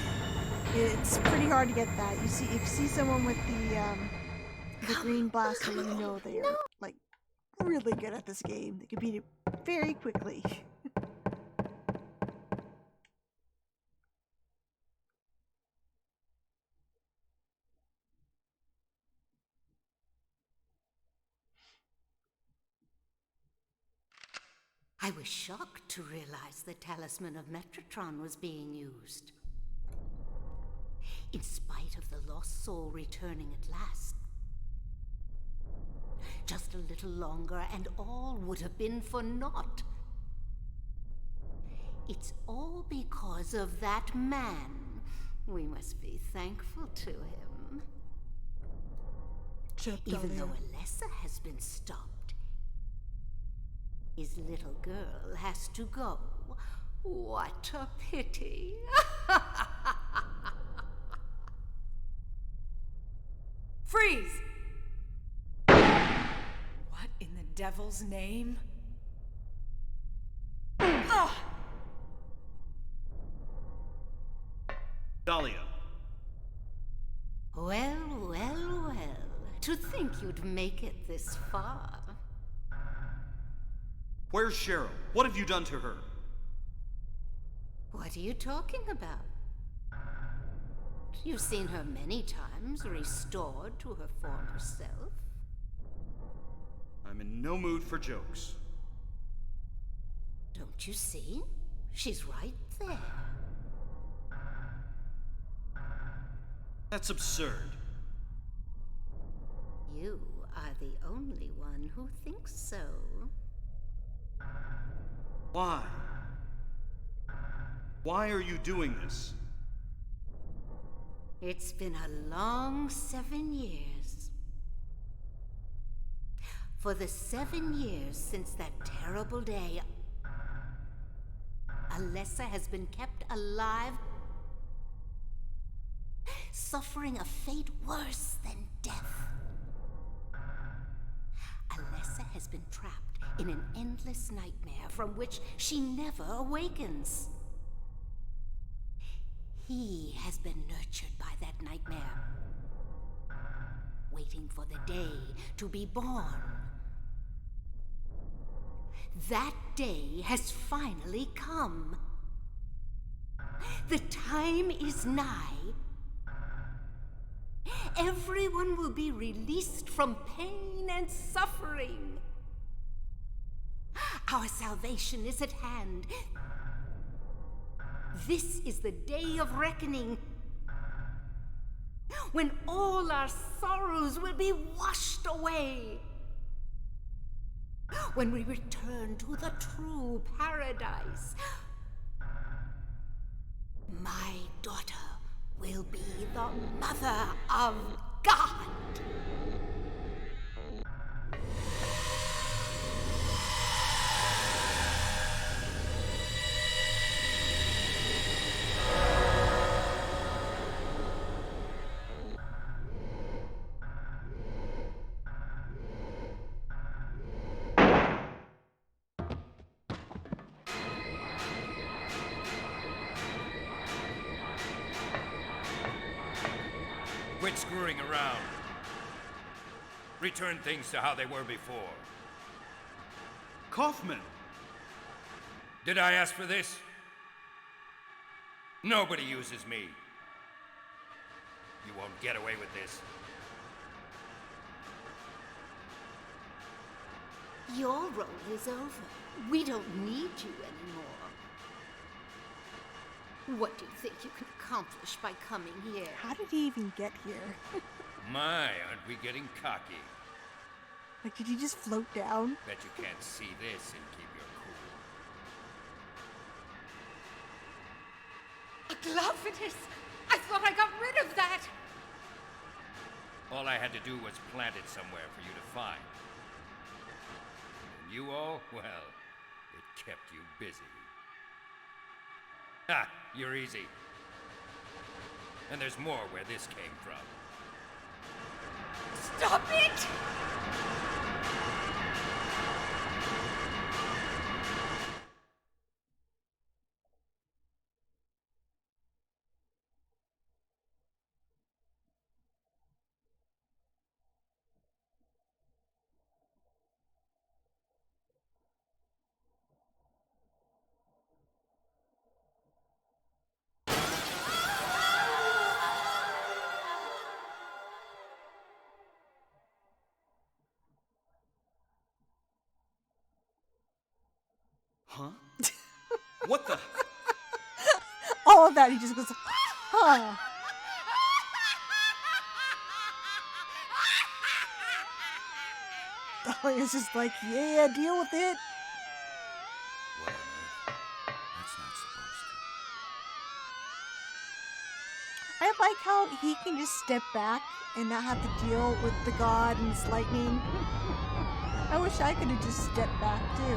it's pretty hard to get that. You see, if you see someone with the green blaster, you know they are like really good at this game. They can beat it very quickly. I was shocked to realize the talisman of Metatron was being used. In spite of the lost soul returning at last. Just a little longer and all would have been for naught. It's all because of that man. We must be thankful to him. Even though Alessa has been stopped, his little girl has to go. What a pity. Freeze! What in the devil's name? Ugh! Dahlia. Well, well, well. To think you'd make it this far. Where's Cheryl? What have you done to her? What are you talking about? You've seen her many times, restored to her former self. I'm in no mood for jokes. Don't you see? She's right there. That's absurd. You are the only one who thinks so. Why? Why are you doing this? It's been a long 7 years. For the 7 years since that terrible day, Alessa has been kept alive, suffering a fate worse than death. Alessa has been trapped in an endless nightmare from which she never awakens. He has been nurtured by that nightmare, waiting for the day to be born. That day has finally come. The time is nigh. Everyone will be released from pain and suffering. Our salvation is at hand. This is the day of reckoning, when all our sorrows will be washed away. When we return to the true paradise, my daughter will be the mother of God. Quit screwing around. Return things to how they were before. Kaufman! Did I ask for this? Nobody uses me. You won't get away with this. Your role is over. We don't need you anymore. What do you think you can accomplish by coming here? How did he even get here? My, aren't we getting cocky? Like, did he just float down? Bet you can't see this and keep your cool. A glove poisonous. I thought I got rid of that. All I had to do was plant it somewhere for you to find. And you all, well, it kept you busy. Ha! You're easy. And there's more where this came from. Stop it! Huh? What the? All of that, he just goes, huh. Dahlia's just like, yeah, deal with it. What on earth? That's not supposed to. I like how he can just step back and not have to deal with the god and his lightning. I wish I could have just stepped back too.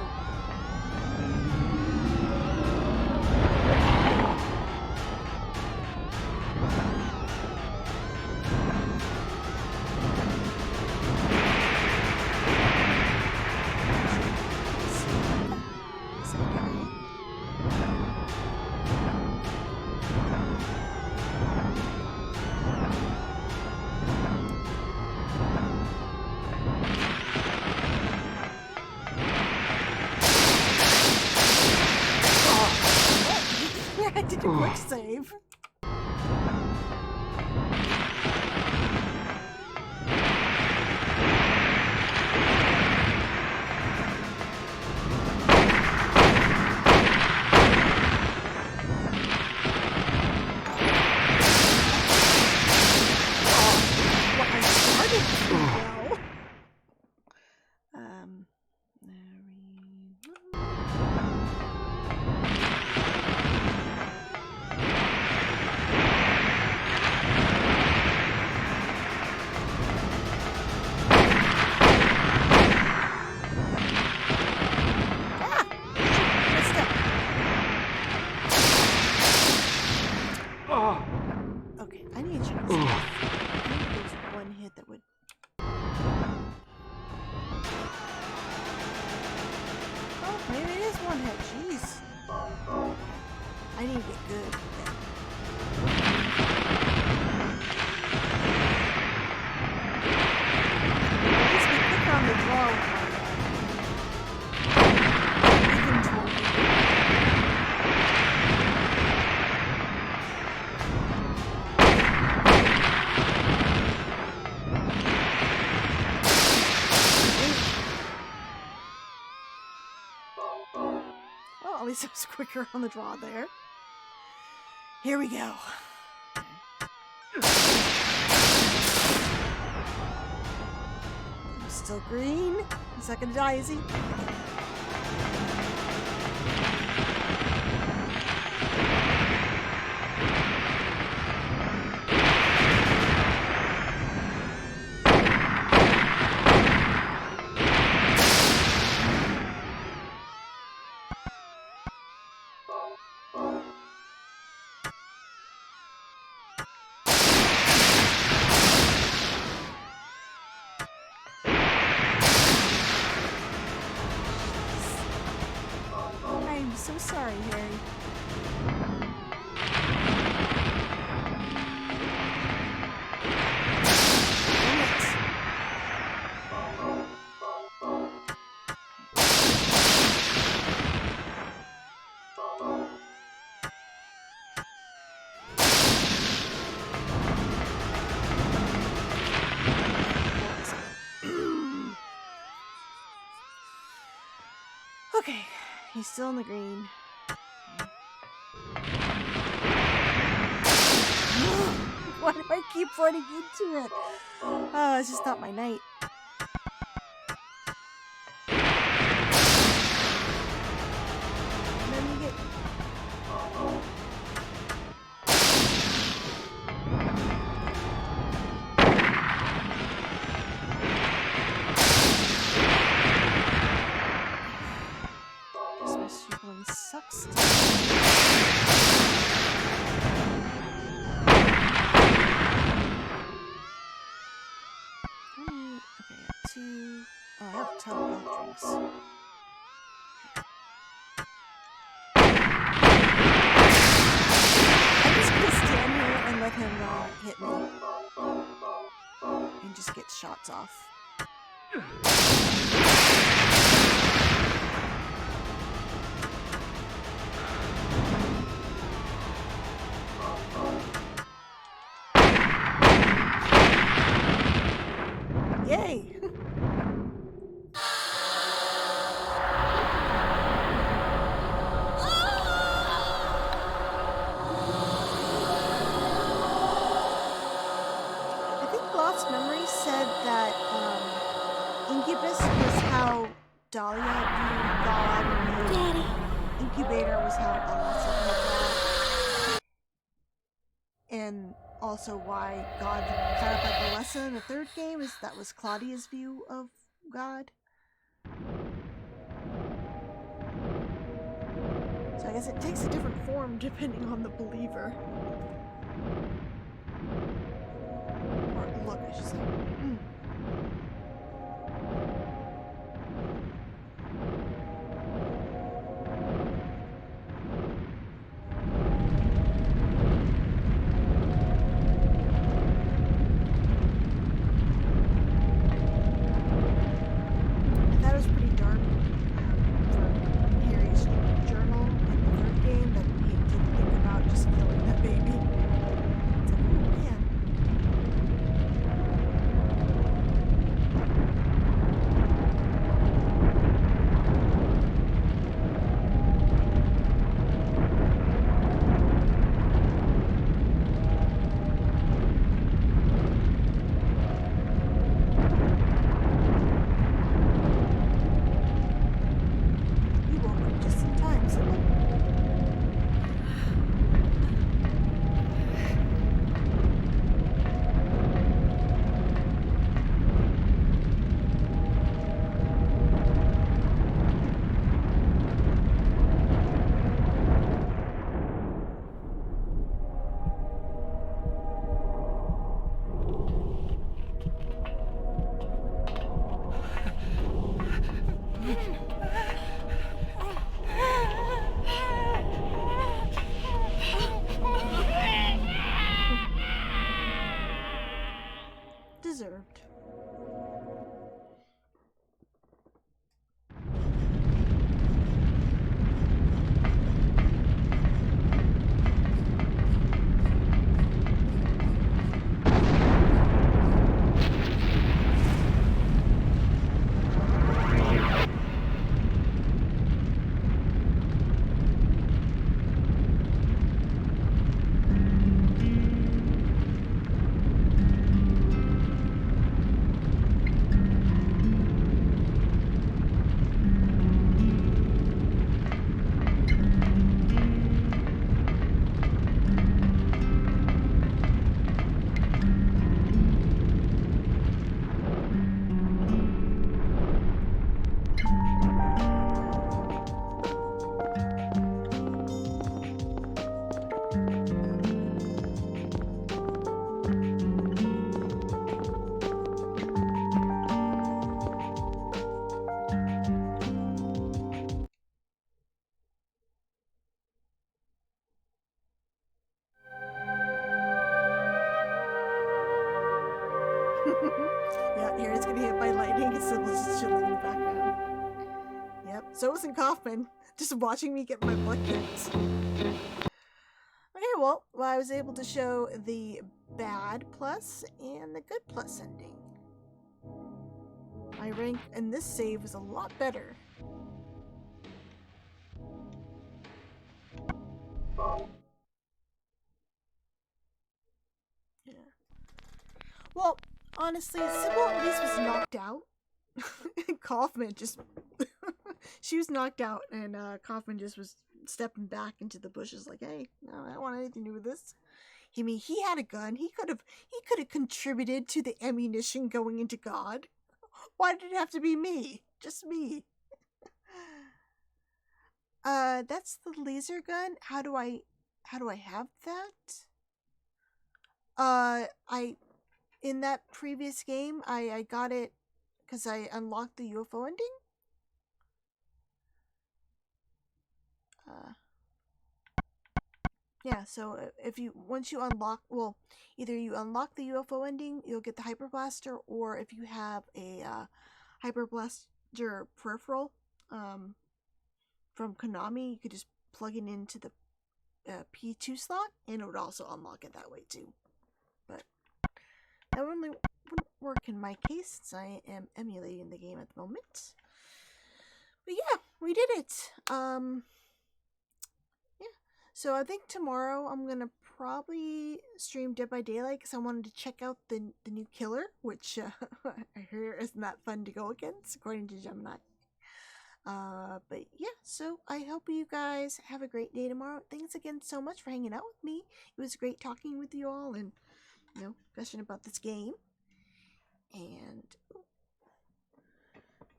I did a quick save. What I started to do. Okay, I need to check this out. I think there's one hit that would. Oh, maybe it is one hit. Jeez. I need to get good. At least be quicker on the draw with my inventory. Well, at least I was quicker on the draw there. Here we go. I'm still green. He's not gonna die, is he? I'm so sorry, Harry. Damn it. Okay, he's still in the green. Why do I keep running into it? Oh, it's just not my night. And then you get... teleport drinks. I'm just gonna stand here and let him hit me. And just get shots off. Yay! I think Lost Memory said that Incubus was how Dahlia viewed God, and Incubator was how Alessa viewed God. And also why God kind of like Alessa in the third game is that was Claudia's view of God. So I guess it takes a different form depending on the believer. Or look, I should say. That was pretty dark for Harry's journal in the third game that he didn't think about just killing that baby. It's like, oh man. You woke up just in time, Sybil. Deserved. Yeah, Harry's getting hit by lightning and Sybil's just chilling in the background. Yep, so wasn't Kaufman. Just watching me get my butt kicked. Okay, well, I was able to show the bad plus and the good plus ending. My rank in this save was a lot better. Yeah. Well, honestly, Sybil at least was knocked out. Kaufman just... she was knocked out, and Kaufman just was stepping back into the bushes like, hey, no, I don't want anything to do with this. I mean, he had a gun. He could have contributed to the ammunition going into God. Why did it have to be me? Just me. That's the laser gun. How do I have that? In that previous game, I got it because I unlocked the UFO ending. Yeah, so if you once you unlock, well, either you unlock the UFO ending, you'll get the hyper blaster, or if you have a hyper blaster peripheral from Konami, you could just plug it into the P2 slot, and it would also unlock it that way too. But that wouldn't work in my case, since I am emulating the game at the moment. But yeah, we did it. So I think tomorrow I'm gonna probably stream Dead by Daylight because I wanted to check out the new killer, which I hear isn't that fun to go against, according to Gemini. But yeah, so I hope you guys have a great day tomorrow. Thanks again so much for hanging out with me. It was great talking with you all and, gushing about this game. And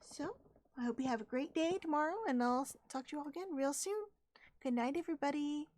so I hope you have a great day tomorrow, and I'll talk to you all again real soon. Good night, everybody.